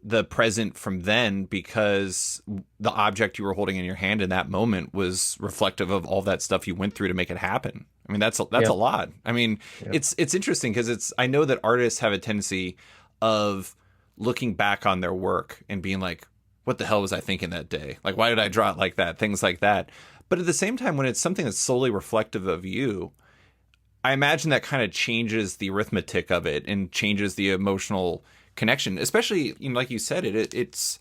the present from then, because the object you were holding in your hand in that moment was reflective of all that stuff you went through to make it happen. I mean, that's a lot. I mean, it's interesting because I know that artists have a tendency of looking back on their work and being like, what the hell was I thinking that day? Like, why did I draw it like that? Things like that. But at the same time, when it's something that's solely reflective of you, I imagine that kind of changes the arithmetic of it and changes the emotional connection. Especially, like you said, it's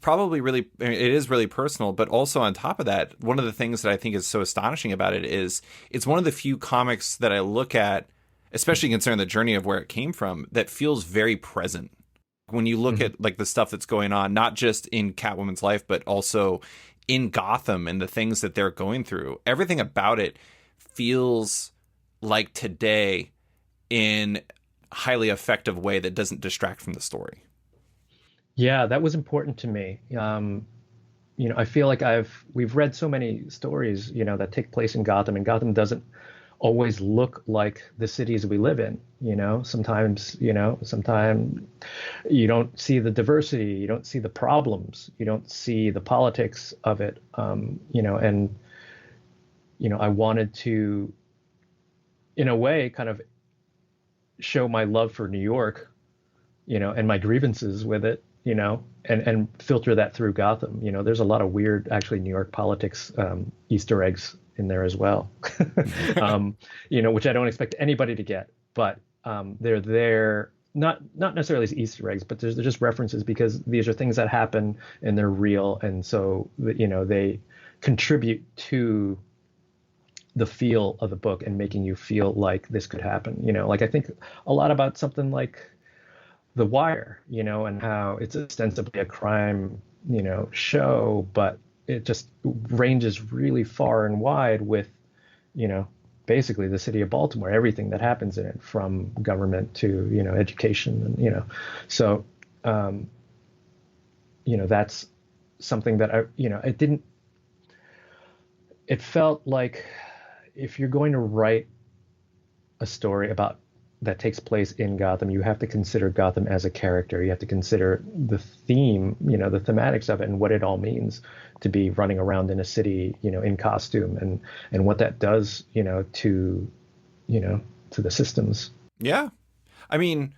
probably really, I mean, it is really personal. But also on top of that, one of the things that I think is so astonishing about it is it's one of the few comics that I look at, especially considering the journey of where it came from, that feels very present. When you look at like the stuff that's going on, not just in Catwoman's life, but also in Gotham and the things that they're going through, everything about it feels like today in a highly effective way that doesn't distract from the story. Yeah, that was important to me. I feel like we've read so many stories, that take place in Gotham, and Gotham doesn't always look like the cities we live in. Sometimes you don't see the diversity, you don't see the problems, you don't see the politics of it. And I wanted to, in a way, kind of show my love for New York, and my grievances with it, and filter that through Gotham. There's a lot of weird, actually, New York politics Easter eggs in there as well, which I don't expect anybody to get, but they're there, not necessarily as Easter eggs, but they're just references, because these are things that happen and they're real. And so, they contribute to the feel of the book and making you feel like this could happen. Like I think a lot about something like The Wire, and how it's ostensibly a crime, show, but it just ranges really far and wide with, basically the city of Baltimore, everything that happens in it, from government to, education, and, so, that's something that it felt like if you're going to write a story that takes place in Gotham, you have to consider Gotham as a character. You have to consider the theme, the thematics of it, and what it all means to be running around in a city, in costume, and what that does, to the systems. Yeah. I mean,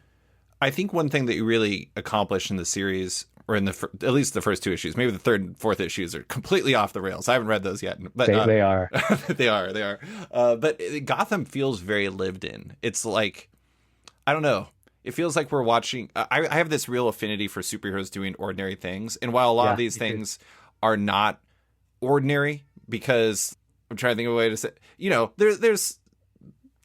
I think one thing that you really accomplished in the series, or in at least the first two issues, maybe the third and fourth issues are completely off the rails. I haven't read those yet, but they are. they are. But Gotham feels very lived in. It's like, I don't know. It feels like we're watching. I have this real affinity for superheroes doing ordinary things, and while a lot of these things are not ordinary, because I'm trying to think of a way to say, there's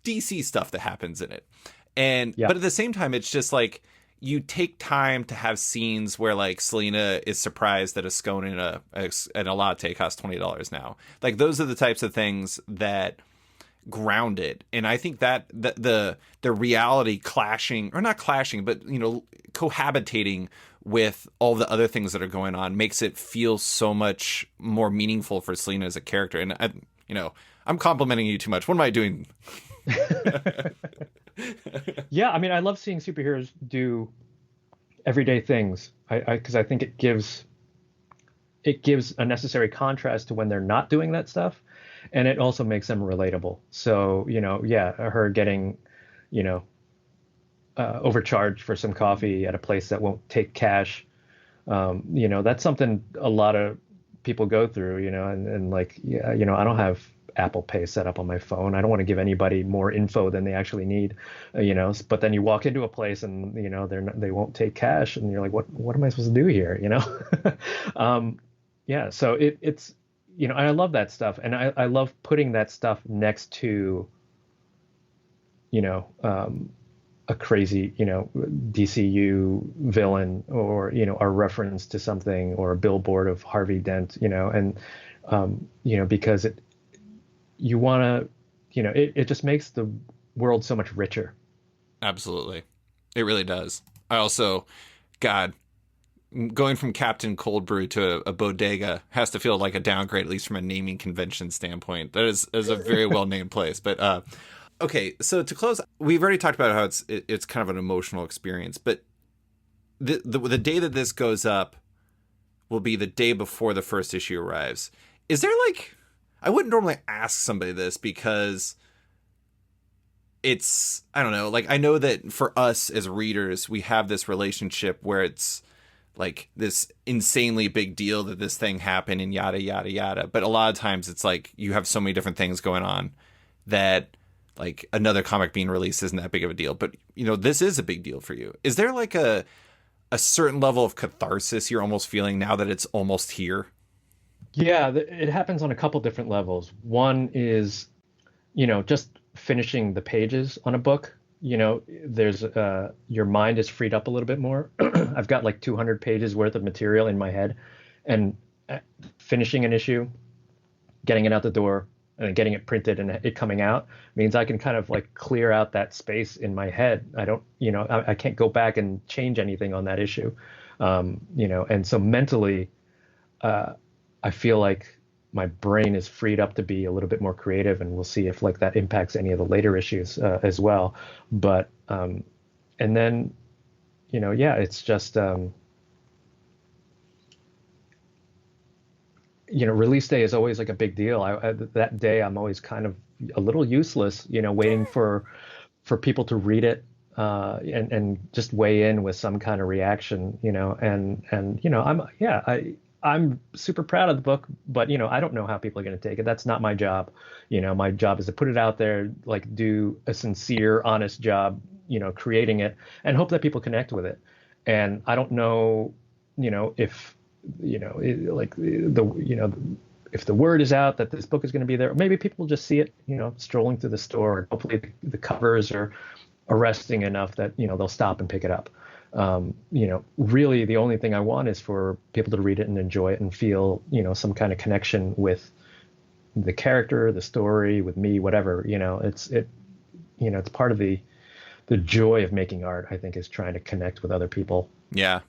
DC stuff that happens in it, but at the same time, it's just like, you take time to have scenes where like Selena is surprised that a scone and a latte costs $20 now. Like, those are the types of things that ground it. And I think that the reality clashing, or not clashing, but cohabitating with all the other things that are going on makes it feel so much more meaningful for Selena as a character. And I'm complimenting you too much. What am I doing? Yeah, I mean, I love seeing superheroes do everyday things. Because I think it gives it gives a necessary contrast to when they're not doing that stuff, and it also makes them relatable. So, yeah, her getting, you know, overcharged for some coffee at a place that won't take cash. That's something a lot of people go through, and like, yeah, I don't have Apple Pay set up on my phone. I don't want to give anybody more info than they actually need, but then you walk into a place and, they won't take cash and you're like, what am I supposed to do here? Yeah. So it's, I love that stuff. And I love putting that stuff next to, you know, um, a crazy, DCU villain or, a reference to something or a billboard of Harvey Dent, and, because you want to, it just makes the world so much richer. Absolutely. It really does. I also, God, going from Captain Cold Brew to a bodega has to feel like a downgrade, at least from a naming convention standpoint. That is a very well named place. But okay, so to close, we've already talked about how it's kind of an emotional experience. But the day that this goes up will be the day before the first issue arrives. Is there like, I wouldn't normally ask somebody this because it's, I don't know, like I know that for us as readers, we have this relationship where it's like this insanely big deal that this thing happened and yada, yada, yada. But a lot of times it's like you have so many different things going on that like another comic being released isn't that big of a deal. But, this is a big deal for you. Is there like a certain level of catharsis you're almost feeling now that it's almost here? Yeah, it happens on a couple different levels. One is, just finishing the pages on a book. There's your mind is freed up a little bit more. I've got like 200 pages worth of material in my head, and finishing an issue, getting it out the door, and then getting it printed and it coming out means I can kind of like clear out that space in my head. I don't, I can't go back and change anything on that issue. And so mentally, I feel like my brain is freed up to be a little bit more creative, and we'll see if like that impacts any of the later issues as well. But and then, yeah, it's just release day is always like a big deal. That day I'm always kind of a little useless, waiting for people to read it and just weigh in with some kind of reaction, and I'm super proud of the book, but I don't know how people are going to take it. That's not my job. My job is to put it out there, like do a sincere, honest job, creating it and hope that people connect with it. And I don't know, if, if the word is out that this book is going to be there, maybe people will just see it, strolling through the store, and hopefully the covers are arresting enough that, they'll stop and pick it up. Really the only thing I want is for people to read it and enjoy it and feel, some kind of connection with the character, the story, with me, whatever, it's part of the joy of making art, I think, is trying to connect with other people. Yeah.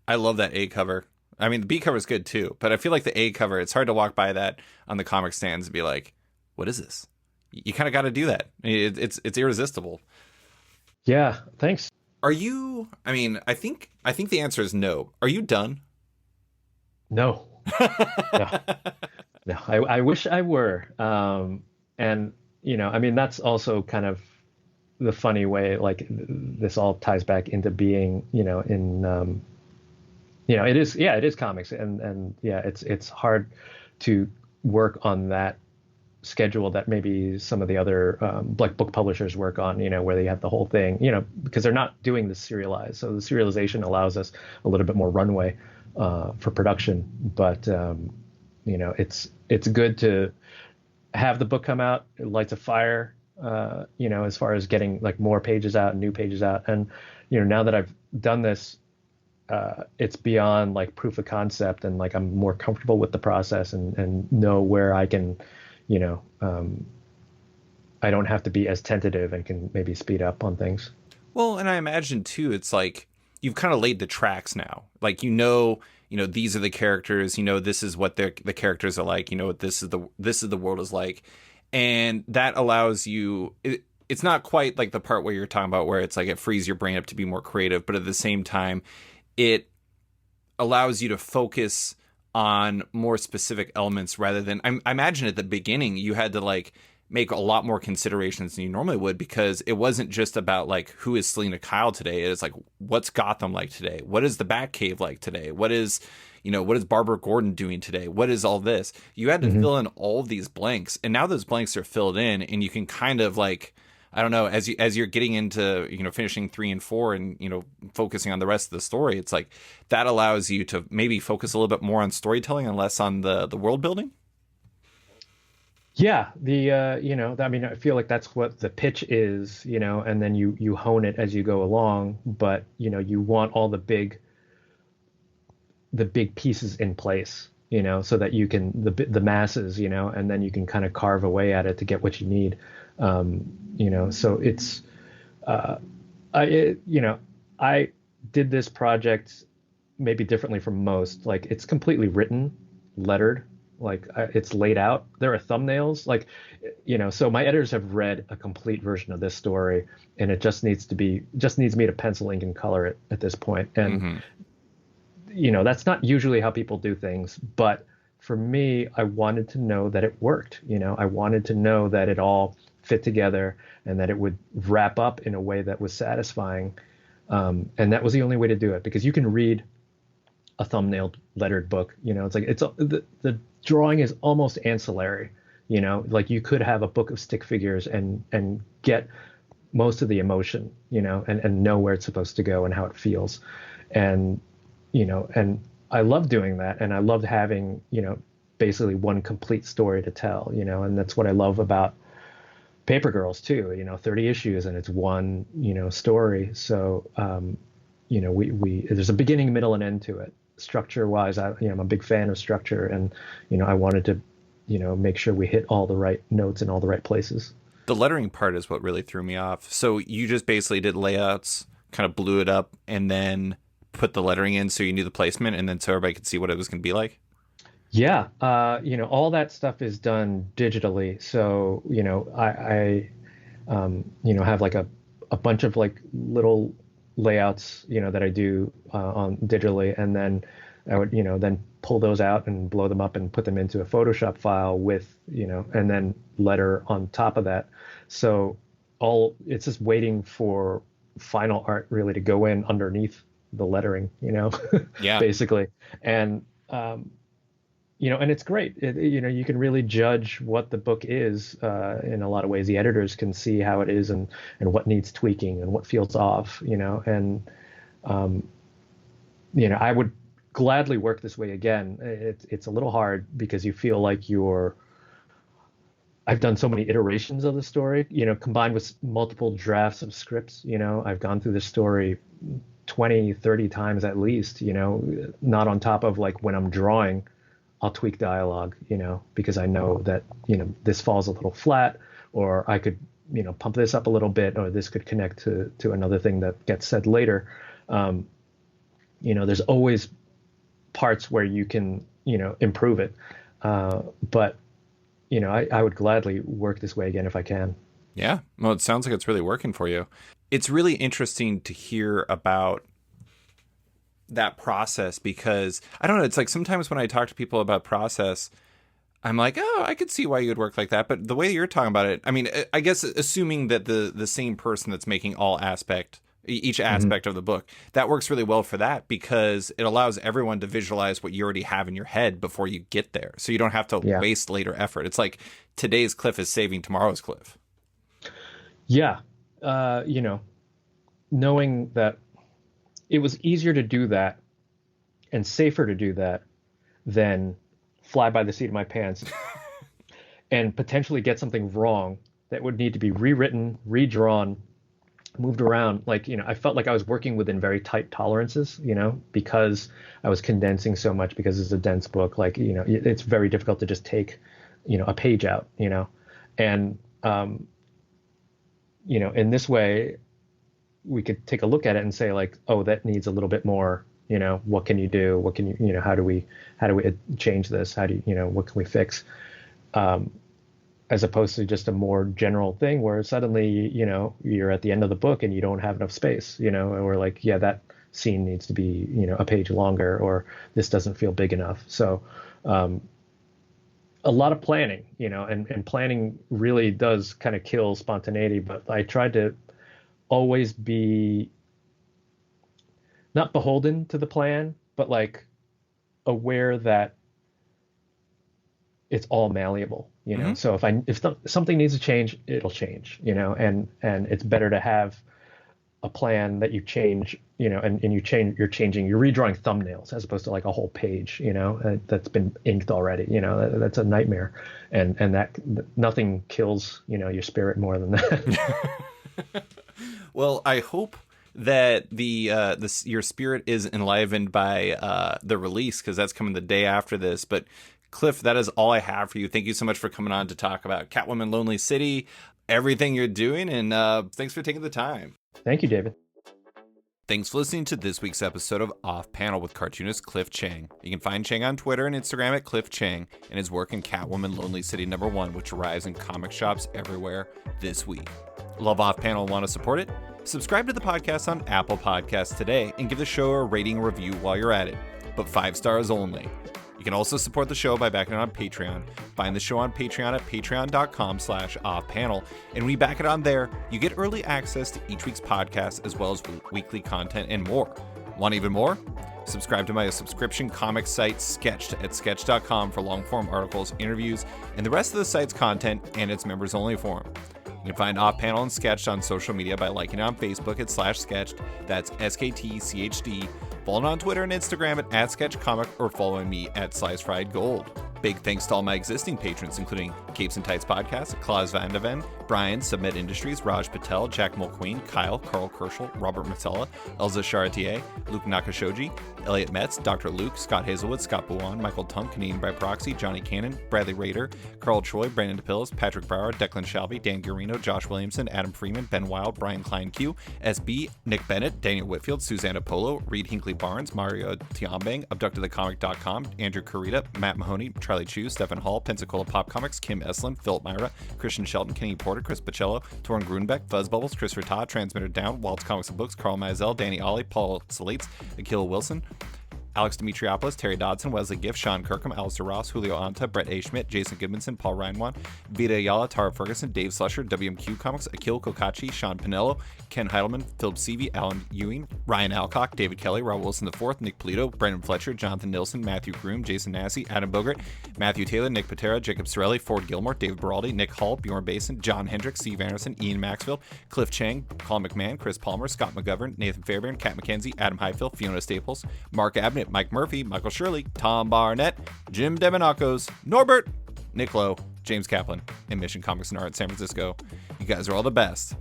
I love that A cover. I mean, the B cover is good too, but I feel like the A cover, it's hard to walk by that on the comic stands and be like, what is this? You kind of got to do that. It's irresistible. Yeah. Thanks. Are you, I mean, I think the answer is no. Are you done? No. No. No. I wish I were. And, I mean, that's also kind of the funny way, like this all ties back into being, it is comics, and yeah, it's hard to work on that schedule that maybe some of the other like book publishers work on, where they have the whole thing, because they're not doing this serialized. So the serialization allows us a little bit more runway for production. But it's good to have the book come out. It lights a fire, as far as getting like more pages out and new pages out. And now that I've done this, it's beyond like proof of concept, and like I'm more comfortable with the process and know where I can, I don't have to be as tentative and can maybe speed up on things. Well, and I imagine too, it's like you've kind of laid the tracks now. Like, these are the characters, this is what the characters are like, this is the world is like. And that allows you, it's not quite like the part where you're talking about where it's like it frees your brain up to be more creative, but at the same time, it allows you to focus on more specific elements rather than I imagine at the beginning you had to like make a lot more considerations than you normally would, because it wasn't just about like who is Selena Kyle today. It's like, what's Gotham like today? What is the Batcave like today? What is, what is Barbara Gordon doing today? What is all this? You had to fill in all of these blanks, and now those blanks are filled in, and you can kind of like, I don't know, as you're getting into, finishing 3 and 4 and, focusing on the rest of the story, it's like that allows you to maybe focus a little bit more on storytelling and less on the world building. Yeah, I mean, I feel like that's what the pitch is, and then you hone it as you go along, but you want all the big pieces in place, so that you can the masses, and then you can kind of carve away at it to get what you need. So it's I did this project maybe differently from most. Like, it's completely written, lettered, like it's laid out. There are thumbnails, like, so my editors have read a complete version of this story, and it just needs me to pencil, ink, and color it at this point. And that's not usually how people do things, but for me, I wanted to know that it worked. I wanted to know that it all fit together and that it would wrap up in a way that was satisfying. And that was the only way to do it, because you can read a thumbnailed lettered book, it's like the drawing is almost ancillary, like you could have a book of stick figures and get most of the emotion, and know where it's supposed to go and how it feels. And and I love doing that, and I loved having, basically one complete story to tell, and that's what I love about Paper Girls too, 30 issues and it's one, story. So, we there's a beginning, middle, and end to it. Structure wise, I'm a big fan of structure, and, I wanted to, make sure we hit all the right notes in all the right places. The lettering part is what really threw me off. So you just basically did layouts, kind of blew it up, and then put the lettering in so you knew the placement, and then so everybody could see what it was going to be like? Yeah, all that stuff is done digitally. So, I have like a bunch of like little layouts, that I do on digitally, and then I would, then pull those out and blow them up and put them into a Photoshop file with, and then letter on top of that. So it's just waiting for final art really to go in underneath the lettering, Yeah. basically. And, and it's great. You can really judge what the book is in a lot of ways. The editors can see how it is and what needs tweaking and what feels off, and, I would gladly work this way again. It's a little hard because you feel like I've done so many iterations of the story, combined with multiple drafts of scripts. I've gone through the story 20, 30 times at least, not on top of like when I'm drawing, I'll tweak dialogue, because I know that, this falls a little flat, or I could, pump this up a little bit, or this could connect to another thing that gets said later. There's always parts where you can, improve it. But, I would gladly work this way again if I can. Yeah. Well, it sounds like it's really working for you. It's really interesting to hear about that process, because I don't know, it's like sometimes when I talk to people about process, I'm like, oh, I could see why you would work like that. But the way you're talking about it, I mean, I guess assuming that the same person that's making each aspect of the book, that works really well for that, because it allows everyone to visualize what you already have in your head before you get there. So you don't have to waste later effort. It's like today's Cliff is saving tomorrow's Cliff. Yeah. Knowing that it was easier to do that and safer to do that than fly by the seat of my pants and potentially get something wrong that would need to be rewritten, redrawn, moved around. Like, I felt like I was working within very tight tolerances, because I was condensing so much, because it's a dense book. Like, it's very difficult to just take, a page out, and, in this way, we could take a look at it and say like, oh, that needs a little bit more, what can you do? What can you, how do we change this? How do you, what can we fix? As opposed to just a more general thing where suddenly, you're at the end of the book and you don't have enough space, and we're like, yeah, that scene needs to be, a page longer, or this doesn't feel big enough. So a lot of planning, and planning really does kind of kill spontaneity. But I tried to always be not beholden to the plan, but like aware that it's all malleable, So if something needs to change, it'll change, and it's better to have a plan that you change, and you're redrawing thumbnails as opposed to like a whole page, that's been inked already, that's a nightmare. And that nothing kills, your spirit more than that. Well, I hope that your spirit is enlivened by the release, because that's coming the day after this. But Cliff, that is all I have for you. Thank you so much for coming on to talk about Catwoman, Lonely City, everything you're doing, and thanks for taking the time. Thank you, David. Thanks for listening to this week's episode of Off Panel with cartoonist Cliff Chiang. You can find Chiang on Twitter and Instagram at Cliff Chiang, and his work in Catwoman Lonely City #1, which arrives in comic shops everywhere this week. Love Off Panel and want to support it? Subscribe to the podcast on Apple Podcasts today and give the show a rating and review while you're at it, but 5 stars only. You can also support the show by backing it on Patreon. Find the show on Patreon at patreon.com/offpanel. And when you back it on there, you get early access to each week's podcast, as well as weekly content and more. Want even more? Subscribe to my subscription comic site, Sketched, at sketch.com for long-form articles, interviews, and the rest of the site's content and its members-only forum. You can find Off Panel and Sketched on social media by liking it on Facebook at /Sketched. That's SKTCHD. Follow on Twitter and Instagram at @SketchComic, or following me at SlicedFriedGold. Big thanks to all my existing patrons, including Capes and Tights Podcast, Klaus Van de Ven, Brian, Submit Industries, Raj Patel, Jack Mulqueen, Kyle, Carl Kerschel, Robert Matella, Elza Charretier, Luke Nakashoji, Elliot Metz, Dr. Luke, Scott Hazelwood, Scott Buwan, Michael Tunk, Canadian by Proxy, Johnny Cannon, Bradley Rader, Carl Troy, Brandon DePillis, Patrick Brower, Declan Shalvey, Dan Guarino, Josh Williamson, Adam Freeman, Ben Wild, Brian Klein Q, SB, Nick Bennett, Daniel Whitfield, Susanna Polo, Reed Hinkley Barnes, Mario Tiambang, AbductedTheComic.com, Andrew Carita, Matt Mahoney, Charlie Chu, Stephen Hall, Pensacola Pop Comics, Kim Eslin, Philip Myra, Christian Shelton, Kenny Porter, Chris Pacello, Torrin Grunbeck, Fuzz Bubbles, Christopher Todd, Transmitter Down, Waltz Comics and Books, Carl Mazel, Danny Ollie, Paul Salates, Akil Wilson, Alex Dimitriopoulos, Terry Dodson, Wesley Giff, Sean Kirkham, Alistair Ross, Julio Anta, Brett A. Schmidt, Jason Goodmanson, Paul Reinwan, Vita Ayala, Tara Ferguson, Dave Slusher, WMQ Comics, Akil Kokachi, Sean Pinello, Ken Heidelman, Philip Seavey, Alan Ewing, Ryan Alcock, David Kelly, Rob Wilson IV, Nick Polito, Brandon Fletcher, Jonathan Nilsson, Matthew Groom, Jason Massey, Adam Bogart, Matthew Taylor, Nick Patera, Jacob Sorelli, Ford Gilmore, David Baraldi, Nick Hall, Bjorn Basin, John Hendricks, Steve Anderson, Ian Maxfield, Cliff Chiang, Colin McMahon, Chris Palmer, Scott McGovern, Nathan Fairbairn, Kat McKenzie, Adam Highfield, Fiona Staples, Mark Abnett, Mike Murphy, Michael Shirley, Tom Barnett, Jim Demonacos, Norbert, Nick Lowe, James Kaplan, and Mission Comics and Art in San Francisco. You guys are all the best.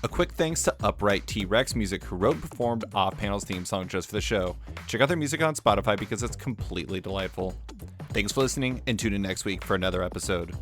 A quick thanks to Upright T-Rex Music, who wrote and performed Off Panel's theme song just for the show. Check out their music on Spotify because it's completely delightful. Thanks for listening, and tune in next week for another episode.